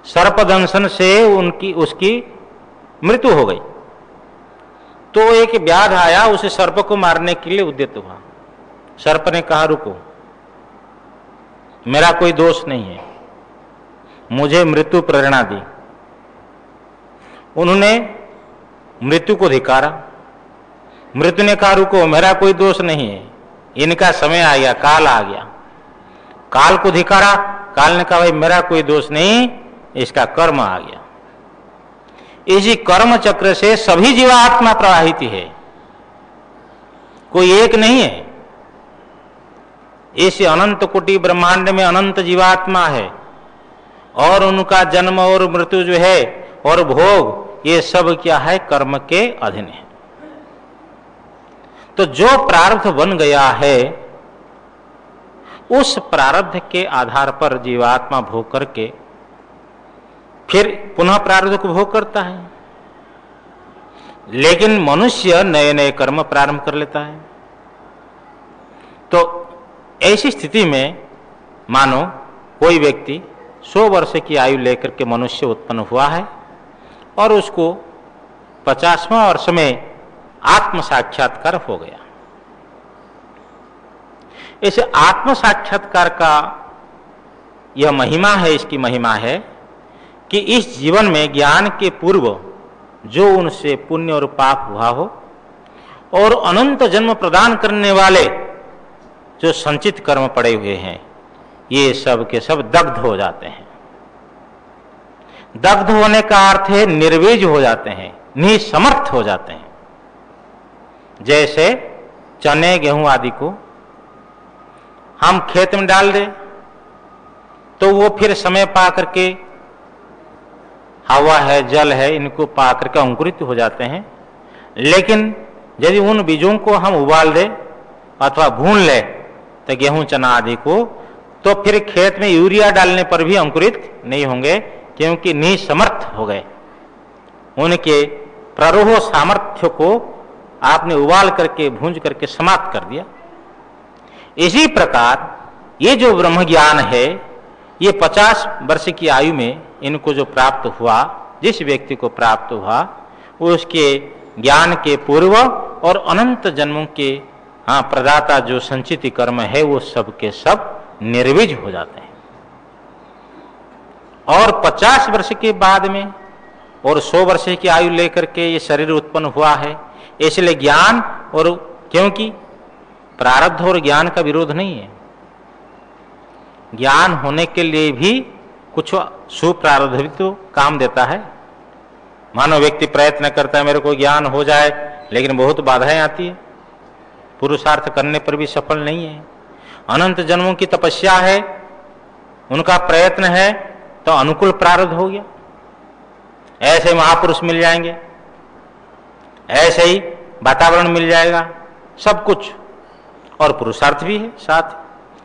सर्पदंशन से उसकी मृत्यु हो गई। तो एक व्याध आया, उसे सर्प को मारने के लिए उद्यत हुआ। सर्प ने कहा रुको, मेरा कोई दोष नहीं है, मुझे मृत्यु प्रेरणा दी। उन्होंने मृत्यु को धिक्कारा। मृत्यु ने कहा रुको, मेरा कोई दोष नहीं है, इनका समय आ गया, काल आ गया। काल को धिक्कारा। काल ने कहा भाई मेरा कोई दोष नहीं, इसका कर्म आ गया। इसी कर्म चक्र से सभी जीवात्मा प्रवाहित है, कोई एक नहीं है। इस अनंत कोटि ब्रह्मांड में अनंत जीवात्मा है, और उनका जन्म और मृत्यु जो है और भोग, ये सब क्या है, कर्म के अधीन है। तो जो प्रारब्ध बन गया है, उस प्रारब्ध के आधार पर जीवात्मा भोग करके फिर पुनः प्रारब्ध को भोग करता है। लेकिन मनुष्य नए नए कर्म प्रारंभ कर लेता है। तो ऐसी स्थिति में मानो कोई व्यक्ति 100 वर्ष की आयु लेकर के मनुष्य उत्पन्न हुआ है, और उसको 50वां वर्ष में आत्म साक्षात्कार हो गया। इसे आत्म साक्षात्कार का यह महिमा है, इसकी महिमा है कि इस जीवन में ज्ञान के पूर्व जो उनसे पुण्य और पाप हुआ हो और अनंत जन्म प्रदान करने वाले जो संचित कर्म पड़े हुए हैं, ये सब के सब दग्ध हो जाते हैं। दग्ध होने का अर्थ है निर्वीज हो जाते हैं, निसमर्थ हो जाते हैं। जैसे चने गेहूं आदि को हम खेत में डाल दें तो वो फिर समय पा करके, हवा है, जल है, इनको पा करके अंकुरित हो जाते हैं। लेकिन यदि उन बीजों को हम उबाल दें अथवा भून ले तो गेहूं चना आदि को, तो फिर खेत में यूरिया डालने पर भी अंकुरित नहीं होंगे, क्योंकि निसमर्थ हो गए। उनके प्ररोह सामर्थ्य को आपने उबाल करके भूंज करके समाप्त कर दिया। इसी प्रकार ये जो ब्रह्म ज्ञान है, ये 50 वर्ष की आयु में इनको जो प्राप्त हुआ, जिस व्यक्ति को प्राप्त हुआ, वो उसके ज्ञान के पूर्व और अनंत जन्मों के प्रदाता जो संचित कर्म है, वो सब के सब निर्वीज हो जाते हैं। और 50 वर्ष के बाद में और 100 वर्ष की आयु लेकर के ये शरीर उत्पन्न हुआ है। इसलिए ज्ञान, और क्योंकि प्रारब्ध और ज्ञान का विरोध नहीं है, ज्ञान होने के लिए भी कुछ सुप्रारब्ध भी तो काम देता है। मानो व्यक्ति प्रयत्न करता है मेरे को ज्ञान हो जाए, लेकिन बहुत बाधाएं आती है, पुरुषार्थ करने पर भी सफल नहीं है। अनंत जन्मों की तपस्या है, उनका प्रयत्न है, तो अनुकूल प्रारब्ध हो गया, ऐसे महापुरुष मिल जाएंगे, ऐसे ही वातावरण मिल जाएगा, सब कुछ, और पुरुषार्थ भी है साथ।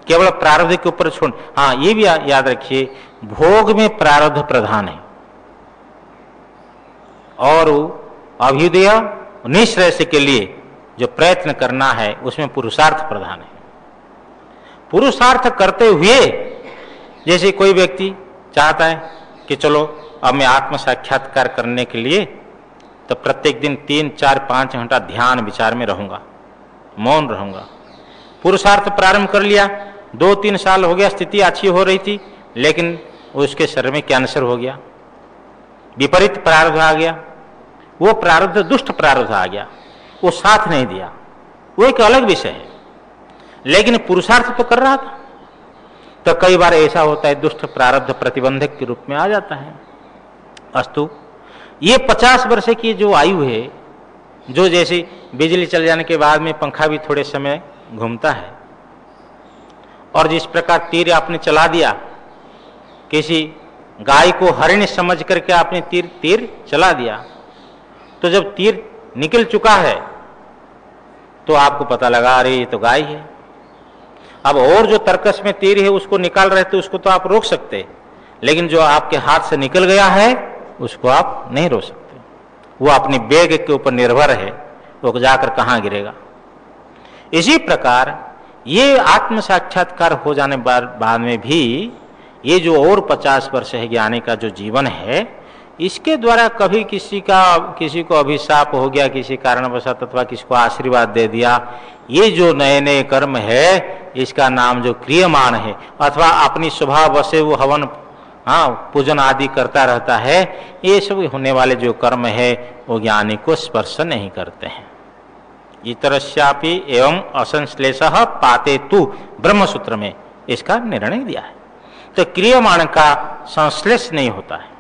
केवल प्रारब्ध के ऊपर छोड़, हाँ ये भी याद रखिए, भोग में प्रारब्ध प्रधान है और अभ्युदय निःश्रेयस के लिए जो प्रयत्न करना है उसमें पुरुषार्थ प्रधान है। पुरुषार्थ करते हुए, जैसे कोई व्यक्ति चाहता है कि चलो अब मैं आत्म साक्षात्कार करने के लिए तो प्रत्येक दिन 3, 4, 5 घंटा ध्यान विचार में रहूंगा, मौन रहूंगा। पुरुषार्थ प्रारंभ कर लिया, 2-3 साल हो गया, स्थिति अच्छी हो रही थी, लेकिन उसके शरीर में कैंसर हो गया, विपरीत प्रारब्ध आ गया, वो प्रारब्ध दुष्ट प्रारब्ध आ गया, वो साथ नहीं दिया, वो एक अलग विषय है। लेकिन पुरुषार्थ तो कर रहा था। तो कई बार ऐसा होता है, दुष्ट प्रारब्ध प्रतिबंधक के रूप में आ जाता है। अस्तु, ये 50 वर्ष की जो आयु है, जो जैसे बिजली चल जाने के बाद में पंखा भी थोड़े समय घूमता है, और जिस प्रकार तीर आपने चला दिया, किसी गाय को हरिण समझ करके आपने तीर चला दिया, तो जब तीर निकल चुका है तो आपको पता लगा अरे ये तो गाय है। अब और जो तर्कस में तीर है उसको निकाल रहे थे, उसको तो आप रोक सकते, लेकिन जो आपके हाथ से निकल गया है उसको आप नहीं रोक सकते। वो अपनी वेग के ऊपर निर्भर है, वो जाकर कहाँ गिरेगा। इसी प्रकार ये आत्म साक्षात्कार हो जाने बाद में भी ये जो और 50 वर्ष है ज्ञानी का जो जीवन है, इसके द्वारा कभी किसी को अभिशाप हो गया किसी कारणवशात, अथवा किसी को आशीर्वाद दे दिया, ये जो नए नए कर्म है इसका नाम जो क्रियमाण है, अथवा अपनी स्वभाव से वो हवन पूजन आदि करता रहता है, ये सब होने वाले जो कर्म है वो ज्ञानी को स्पर्श नहीं करते हैं। इतरस्यापि एवं असंश्लेषः पाते तु ब्रह्मसूत्र में इसका निर्णय दिया है। तो क्रियमाण का संश्लेष नहीं होता है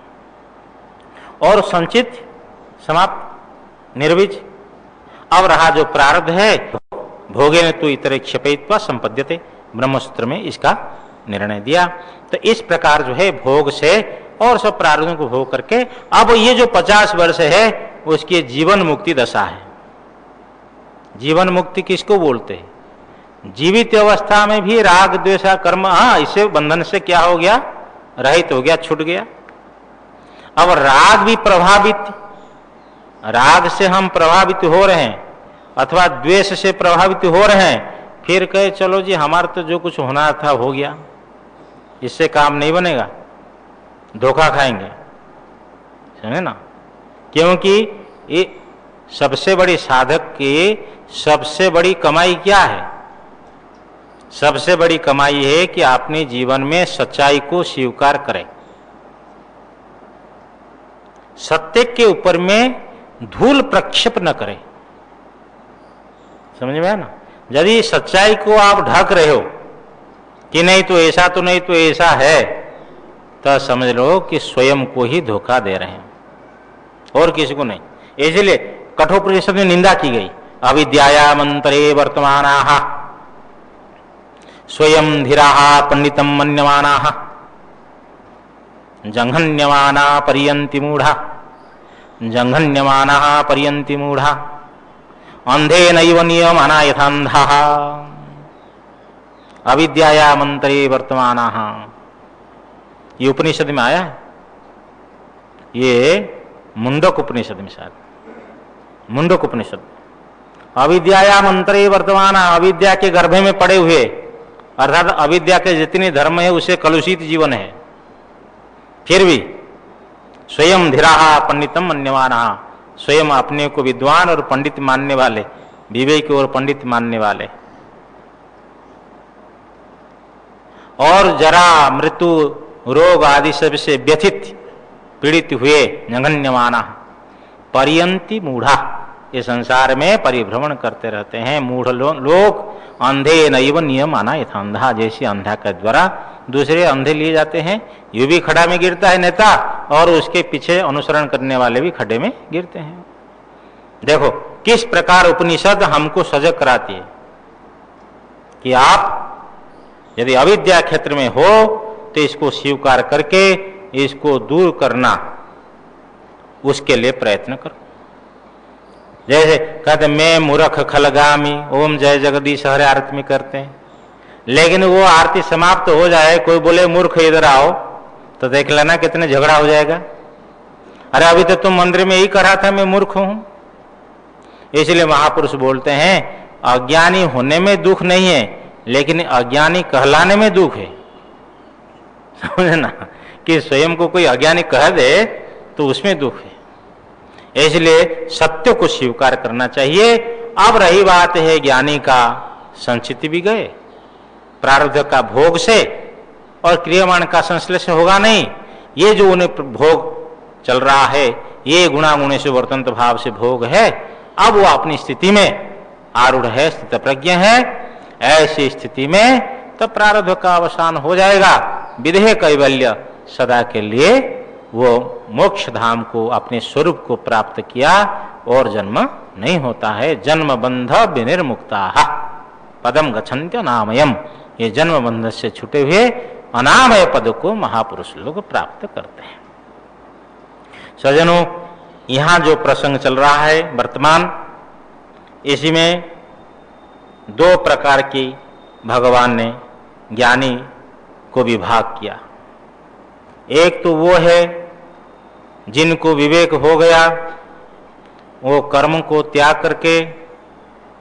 और संचित समाप्त निर्विज। अब रहा जो प्रारब्ध है, भोगेन तु इतरे क्षपेत्वा संपद्यते, ब्रह्मसूत्र में इसका निर्णय दिया। तो इस प्रकार जो है भोग से और सब प्रारब्धों को भोग करके अब ये जो 50 वर्ष है उसकी जीवन मुक्ति दशा है। जीवन मुक्ति किसको बोलते हैं? जीवित अवस्था में भी राग द्वेष कर्म, इससे बंधन से क्या हो गया, रहित हो गया, छूट गया। अब राग भी प्रभावित, राग से हम प्रभावित हो रहे हैं अथवा द्वेष से प्रभावित हो रहे हैं, फिर कहे चलो जी हमारा तो जो कुछ होना था हो गया, इससे काम नहीं बनेगा, धोखा खाएंगे, समझे ना। क्योंकि ये सबसे बड़ी साधक की सबसे बड़ी कमाई क्या है? सबसे बड़ी कमाई है कि अपने जीवन में सच्चाई को स्वीकार करें, सत्य के ऊपर में धूल प्रक्षेप न करें। समझ में आया ना? यदि सच्चाई को आप ढक रहे हो कि नहीं तो ऐसा तो नहीं तो ऐसा है, तो समझ लो कि स्वयं को ही धोखा दे रहे हैं और किसी को नहीं। इसलिए कठोपनिषद में निंदा की गई, अविद्याया मंत्रे वर्तमानाः स्वयं धीराः पंडितम मन्यमानाः जंघन्यमाना पर्यन्ति मूढ़ा, जंघन्यमानाः पर्यन्ति मूढ़ा, अंधे नैव नियमाना यथान्धाः। अविद्याया मंत्रे वर्तमानाः, ये उपनिषद में आया है। ये मुंडक उपनिषद में, शायद मुंडक उपनिषद। अविद्याया मंत्रे वर्तमान, अविद्या के गर्भ में पड़े हुए, अर्थात अविद्या के जितने धर्म है उसे कलुषित जीवन है, फिर भी स्वयं धीराः पंडितम मन्यमानाः, स्वयं अपने को विद्वान और पंडित मानने वाले, विवेक और पंडित मानने वाले, और जरा मृत्यु रोग आदि सबसे व्यथित पीड़ित हुए जंघन्यमाना पर्यन्ति मूढ़ा, ये संसार में परिभ्रमण करते रहते हैं मूढ़ लोग। अंधे नैव नियमाना यथान्धा, जैसे अंधा के द्वारा दूसरे अंधे लिए जाते हैं, ये भी खड्डा में गिरता है नेता, और उसके पीछे अनुसरण करने वाले भी खड्डे में गिरते हैं। देखो किस प्रकार उपनिषद हमको सजग कराती है कि आप यदि अविद्या क्षेत्र में हो तो इसको स्वीकार करके इसको दूर करना, उसके लिए प्रयत्न करो। जैसे कहते मैं मूर्ख खलगामी ओम जय जगदीश हरे आरती में करते हैं, लेकिन वो आरती समाप्त हो जाए, कोई बोले मूर्ख इधर आओ, तो देख लेना कितने झगड़ा हो जाएगा। अरे अभी तो तुम मंदिर में ही कहा था मैं मूर्ख हूं। इसलिए महापुरुष बोलते हैं अज्ञानी होने में दुख नहीं है, लेकिन अज्ञानी कहलाने में दुख है। समझना कि स्वयं को कोई अज्ञानी कह दे तो उसमें दुख है। इसलिए सत्य को स्वीकार करना चाहिए। अब रही बात है ज्ञानी का, संचित भी गए, प्रारब्ध का भोग से और क्रियमाण का संश्लेषण होगा नहीं। ये जो उन्हें भोग चल रहा है, ये गुणागुण से वर्तंत भाव से भोग है। अब वो अपनी स्थिति में आरूढ़ है, स्थित प्रज्ञ है। ऐसी स्थिति में तब प्रारब्ध का अवसान हो जाएगा। विदेह कैवल्य सदा के लिए वो मोक्ष धाम को, अपने स्वरूप को प्राप्त किया और जन्म नहीं होता है। जन्म बंध विनिर्मुक्ता पदम गच्छन्त्य अनामयम, ये जन्म बंध से छूटे हुए अनामय पद को महापुरुष लोग प्राप्त करते हैं। सज्जनों, यहाँ जो प्रसंग चल रहा है वर्तमान, इसी में दो प्रकार की भगवान ने ज्ञानी को विभाग किया। एक तो वो है जिनको विवेक हो गया, वो कर्म को त्याग करके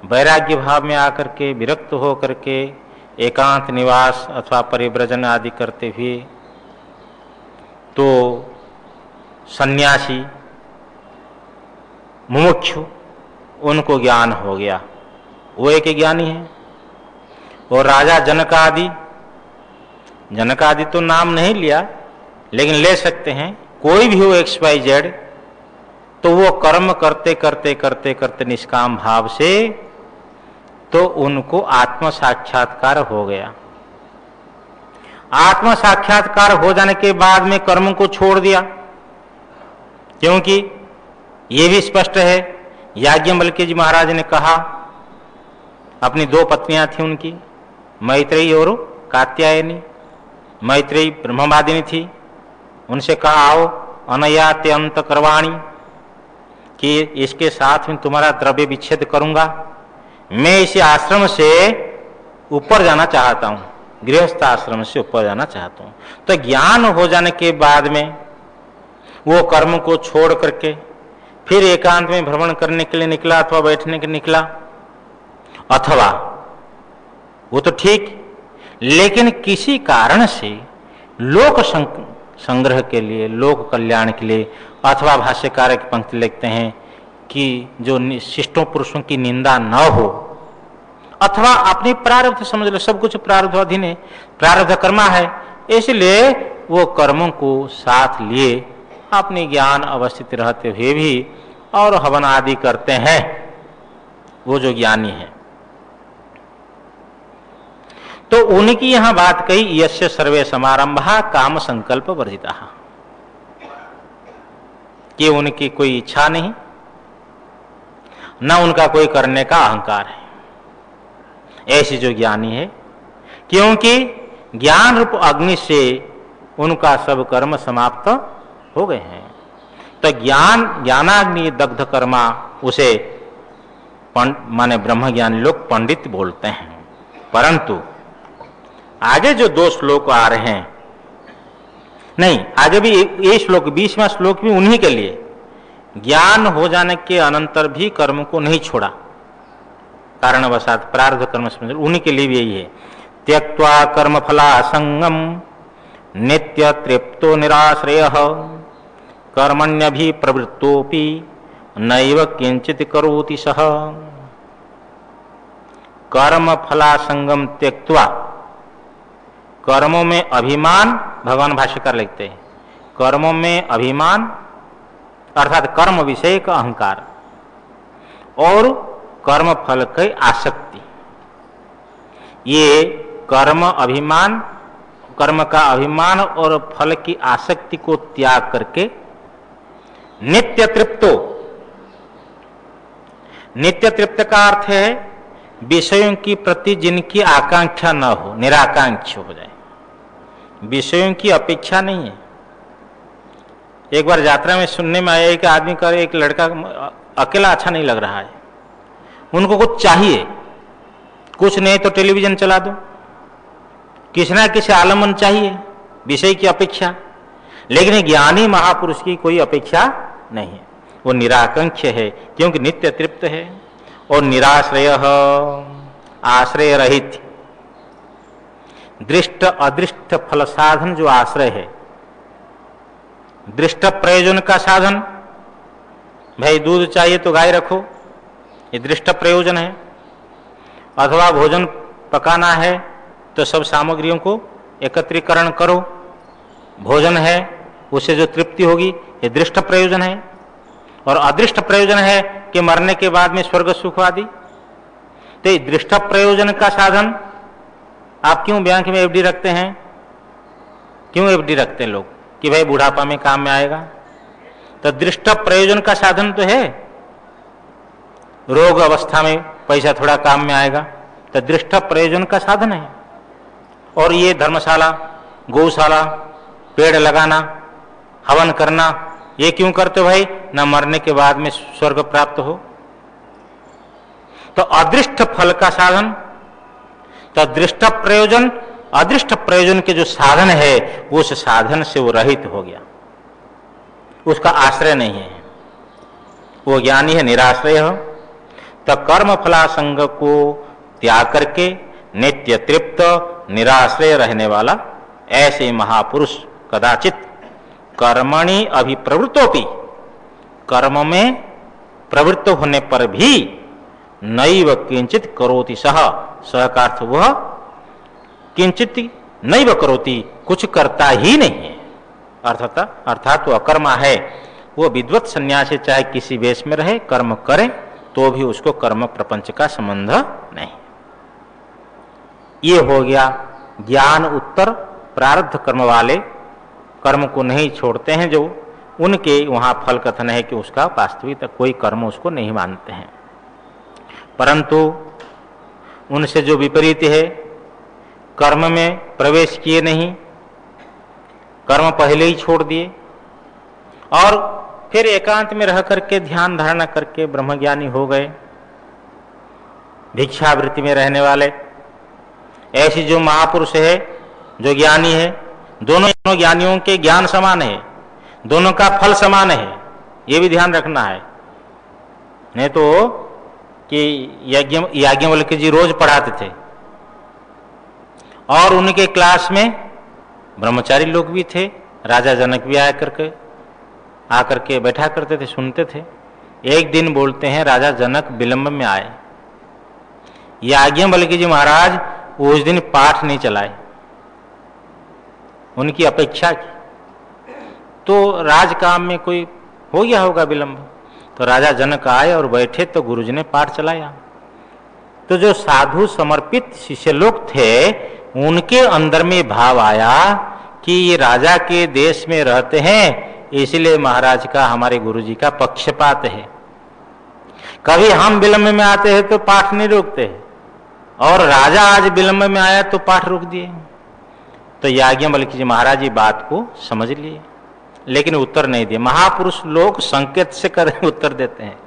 वैराग्य भाव में आकर के विरक्त हो करके एकांत निवास अथवा परिव्रजन आदि करते हुए, तो सन्यासी मुमुक्षु उनको ज्ञान हो गया, वो एक ज्ञानी है। और राजा जनक आदि तो नाम नहीं लिया, लेकिन ले सकते हैं, कोई भी हो XYZ, तो वो कर्म करते करते करते करते निष्काम भाव से तो उनको आत्म साक्षात्कार हो गया। आत्म साक्षात्कार हो जाने के बाद में कर्म को छोड़ दिया, क्योंकि ये भी स्पष्ट है, याज्ञवल्क्य जी महाराज ने कहा, अपनी दो पत्नियां थी उनकी, मैत्रेयी और कात्यायनी। मैत्रेयी ब्रह्मवादिनी थी, उनसे कहा आओ अनयाते अंत करवाणी, कि इसके साथ में तुम्हारा द्रव्य विच्छेद करूंगा, मैं इसी आश्रम से ऊपर जाना चाहता हूं, गृहस्थ आश्रम से ऊपर जाना चाहता हूं। तो ज्ञान हो जाने के बाद में वो कर्म को छोड़ करके फिर एकांत में भ्रमण करने के लिए निकला, अथवा बैठने के निकला, अथवा वो तो ठीक, लेकिन किसी कारण से लोक संग्रह के लिए, लोक कल्याण के लिए, अथवा भाष्यकार की पंक्ति लिखते हैं कि जो शिष्टों पुरुषों की निंदा न हो, अथवा अपनी प्रारब्ध समझ लो, सब कुछ प्रारब्ध अधीन है, प्रारब्ध कर्मा है, इसलिए वो कर्मों को साथ लिए अपने ज्ञान अवस्थित रहते हुए भी और हवन आदि करते हैं, वो जो ज्ञानी है। तो उनकी यहां बात कही, यस्य सर्वे समारंभा काम संकल्प वर्जिता, कि उनकी कोई इच्छा नहीं, न उनका कोई करने का अहंकार है, ऐसी जो ज्ञानी है, क्योंकि ज्ञान रूप अग्नि से उनका सब कर्म समाप्त हो गए हैं। तो ज्ञानाग्नि दग्ध कर्मा उसे माने ब्रह्म ज्ञानी लोग पंडित बोलते हैं। परंतु आगे जो 2 श्लोक आ रहे हैं, नहीं आगे भी ये श्लोक 20वां श्लोक भी उन्हीं के लिए, ज्ञान हो जाने के अनंतर भी कर्म को नहीं छोड़ा, कारणवशात प्रारब्ध कर्म समझ, उन्हीं के लिए भी यही है। त्यक्त्वा कर्म फलासंगम नित्य तृप्तो निराश्रयः कर्मण्यभि प्रवृत्तोपि नैव किंचित करोति सः। कर्म फलासंगम त्यक्त्वा, कर्मों में अभिमान, भगवान भाष्यकार लिखते हैं, कर्मों में अभिमान अर्थात कर्म विषय का अहंकार और कर्म फल की आसक्ति, ये कर्म अभिमान, कर्म का अभिमान और फल की आसक्ति को त्याग करके नित्य तृप्तो, नित्य तृप्त का अर्थ है विषयों की प्रति जिनकी आकांक्षा न हो, निराकांक्ष हो जाए, विषयों की अपेक्षा नहीं है। एक बार यात्रा में सुनने में आया कि आदमी का, एक लड़का अकेला अच्छा नहीं लग रहा है, उनको कुछ चाहिए, कुछ नहीं तो टेलीविजन चला दो, किसी ना किसी आलमन चाहिए, विषय की अपेक्षा। लेकिन ज्ञानी महापुरुष की कोई अपेक्षा नहीं है, वो निराकांक्ष है, क्योंकि नित्य तृप्त है और निराश्रय, आश्रय रहित, दृष्ट अदृष्ट फल साधन जो आश्रय है, दृष्ट प्रयोजन का साधन, भाई दूध चाहिए तो गाय रखो, ये दृष्ट प्रयोजन है, अथवा भोजन पकाना है तो सब सामग्रियों को एकत्रीकरण करो, भोजन है उससे जो तृप्ति होगी, ये दृष्ट प्रयोजन है। और अदृष्ट प्रयोजन है कि मरने के बाद में स्वर्ग सुख आदि। तो दृष्ट प्रयोजन का साधन, आप क्यों बैंक में एफडी रखते हैं, क्यों एफडी रखते हैं लोग, कि भाई बुढ़ापा में काम में आएगा। तो दृष्ट प्रयोजन का साधन तो है, रोग अवस्था में पैसा थोड़ा काम में आएगा, तो दृष्ट प्रयोजन का साधन है। और ये धर्मशाला, गौशाला, पेड़ लगाना, हवन करना, ये क्यों करते हो भाई, न मरने के बाद में स्वर्ग प्राप्त हो। तो अदृष्ट फल का साधन, तो दृष्ट प्रयोजन, अदृष्ट प्रयोजन के जो साधन है उस साधन से वो रहित हो गया, उसका आश्रय नहीं है, वो ज्ञानी है, निराश्रय है। तो कर्म फलासंग को त्याग करके नित्य तृप्त निराश्रय रहने वाला ऐसे महापुरुष कदाचित कर्मणि अभिप्रवृत्तोपि, कर्म में प्रवृत्त होने पर भी नैव किंचित करोति सह, सह का अर्थ वह किंचित नैव करोति, कुछ करता ही नहीं है, अर्थात वो अकर्मा है। वो विद्वत सन्यासी चाहे किसी वेश में रहे, कर्म करे तो भी उसको कर्म प्रपंच का संबंध नहीं। ये हो गया ज्ञान उत्तर प्रारब्ध कर्म वाले, कर्म को नहीं छोड़ते हैं, जो उनके वहां फल कथन है कि उसका वास्तविक कोई कर्म उसको नहीं मानते हैं। परंतु उनसे जो विपरीत है, कर्म में प्रवेश किए नहीं, कर्म पहले ही छोड़ दिए और फिर एकांत में रह करके ध्यान धारणा करके ब्रह्मज्ञानी हो गए, भिक्षावृत्ति में रहने वाले, ऐसी जो महापुरुष है, जो ज्ञानी है, दोनों ज्ञानियों के ज्ञान समान है, दोनों का फल समान है, ये भी ध्यान रखना है। नहीं तो कि याज्ञवल्क्य जी रोज पढ़ाते थे और उनके क्लास में ब्रह्मचारी लोग भी थे, राजा जनक भी आकर के बैठा करते थे, सुनते थे। एक दिन बोलते हैं राजा जनक विलंब में आए। याज्ञवल्क्य जी महाराज उस दिन पाठ नहीं चलाए, उनकी अपेक्षा की, तो राजकाम में कोई हो गया होगा विलंब। तो राजा जनक आए और बैठे तो गुरुजी ने पाठ चलाया। तो जो साधु समर्पित शिष्य लोग थे उनके अंदर में भाव आया कि ये राजा के देश में रहते हैं, इसलिए महाराज का, हमारे गुरुजी का पक्षपात है। कभी हम विलंब में आते हैं तो पाठ नहीं रोकते हैं, और राजा आज विलंब में आया तो पाठ रोक दिए। तो याज्ञवल्क्य जी महाराज जी बात को समझ लिए, लेकिन उत्तर नहीं दिए। महापुरुष लोग संकेत से कर उत्तर देते हैं,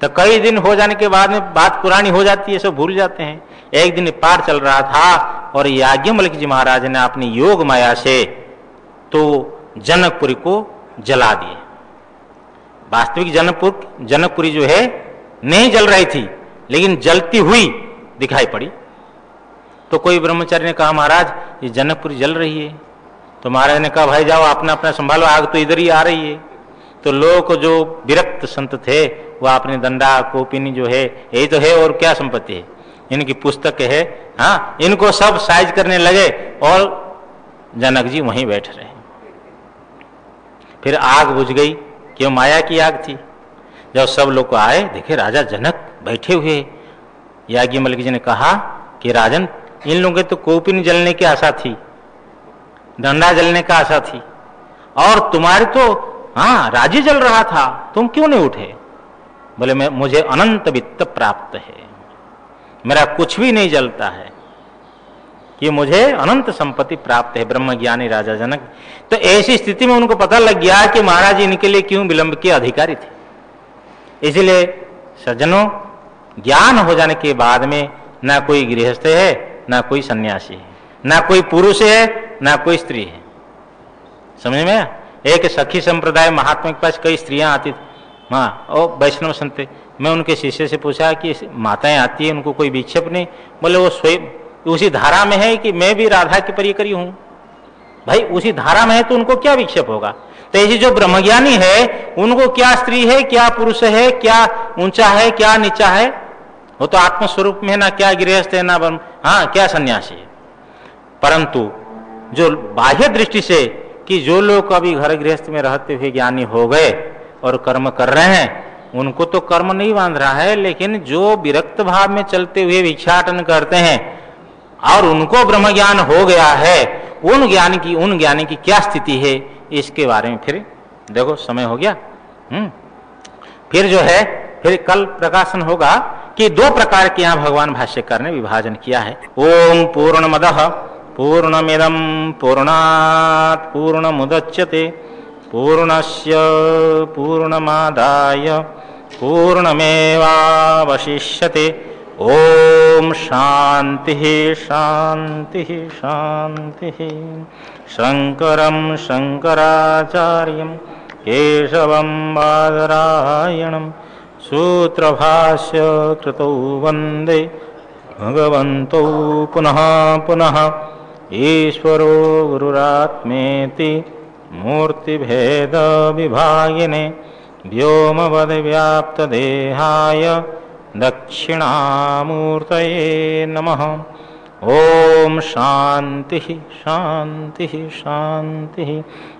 तो कई दिन हो जाने के बाद में बात पुरानी हो जाती है, सब भूल जाते हैं। एक दिन पाठ चल रहा था और याज्ञवल्क्य जी महाराज ने अपनी योग माया से तो जनकपुरी को जला दिए। वास्तविक जनकपुरी जो है नहीं जल रही थी, लेकिन जलती हुई दिखाई पड़ी। तो कोई ब्रह्मचारी ने कहा महाराज ये जनकपुरी जल रही है। तो महाराज ने कहा भाई जाओ अपना अपना संभालो, आग तो इधर ही आ रही है। तो लोग जो विरक्त संत थे वो अपने दंडा कोपिनी जो है यही तो है, और क्या संपत्ति है, इनकी पुस्तक है, हाँ, इनको सब साइज करने लगे और जनक जी वहीं बैठ रहे। फिर आग बुझ गई, क्यों, माया की आग थी। जब सब लोग आए देखे राजा जनक बैठे हुए, याज्ञवल्क्य जी ने कहा कि राजन इन लोगों के तो कोपिन जलने की आशा थी, डंडा जलने का आशा थी, और तुम्हारे तो हाँ राज्य जल रहा था, तुम क्यों नहीं उठे? बोले मुझे अनंत वित्त प्राप्त है, मेरा कुछ भी नहीं जलता है, कि मुझे अनंत संपत्ति प्राप्त है, ब्रह्मज्ञानी राजा जनक। तो ऐसी स्थिति में उनको पता लग गया कि महाराज इनके लिए क्यों विलंब के अधिकारी थे। इसलिए सज्जनों, ज्ञान हो जाने के बाद में ना कोई गृहस्थ है, ना कोई सन्यासी है, ना कोई पुरुष है, ना कोई स्त्री है। समझ में? एक सखी संप्रदाय महात्मा के पास कई स्त्रियां आती थी, हाँ, और वैष्णव संत। मैं उनके शिष्य से पूछा कि माताएं आती है, उनको कोई विक्षेप नहीं? बोले वो स्वयं उसी धारा में है कि मैं भी राधा की परिकरी हूं। भाई उसी धारा में है तो उनको क्या विक्षेप होगा? तो ऐसी जो ब्रह्मज्ञानी है उनको क्या स्त्री है, क्या पुरुष है, क्या ऊंचा है, क्या नीचा है, वो तो आत्मस्वरूप में है, ना क्या गृहस्थ है, ना हाँ क्या सन्यासी है। परंतु जो बाह्य दृष्टि से कि जो लोग अभी घर गृहस्थ में रहते हुए ज्ञानी हो गए और कर्म कर रहे हैं, उनको तो कर्म नहीं बांध रहा है, लेकिन जो विरक्त भाव में चलते हुए भिक्षाटन करते हैं और उनको ब्रह्म ज्ञान हो गया है, उन ज्ञानी की क्या स्थिति है, इसके बारे में फिर देखो समय हो गया। फिर जो है फिर कल प्रकाशन होगा कि दो प्रकार के यहाँ भगवान भाष्यकार ने विभाजन किया है। ओम पूर्णमदः पूर्णमिदं पूर्णात् पूर्णमुदच्यते पूर्णस्य पूर्णमादाय पूर्णमेवावशिष्यते। ओम शांति शांति शांति। शंकरं शंकराचार्यं केशवं बादरायणं सूत्रभाष्य कृतौ वंदे भगवन्तौ पुनः पुनः। ईश्वरो गुरुरात्मेति मूर्तिभेद विभागिने व्योमवद्व्याप्तदेहाय दक्षिणामूर्तये नमः। ओम शांति शांति शांति।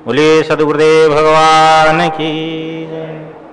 बोले सद्गुरुदेव भगवान की जय।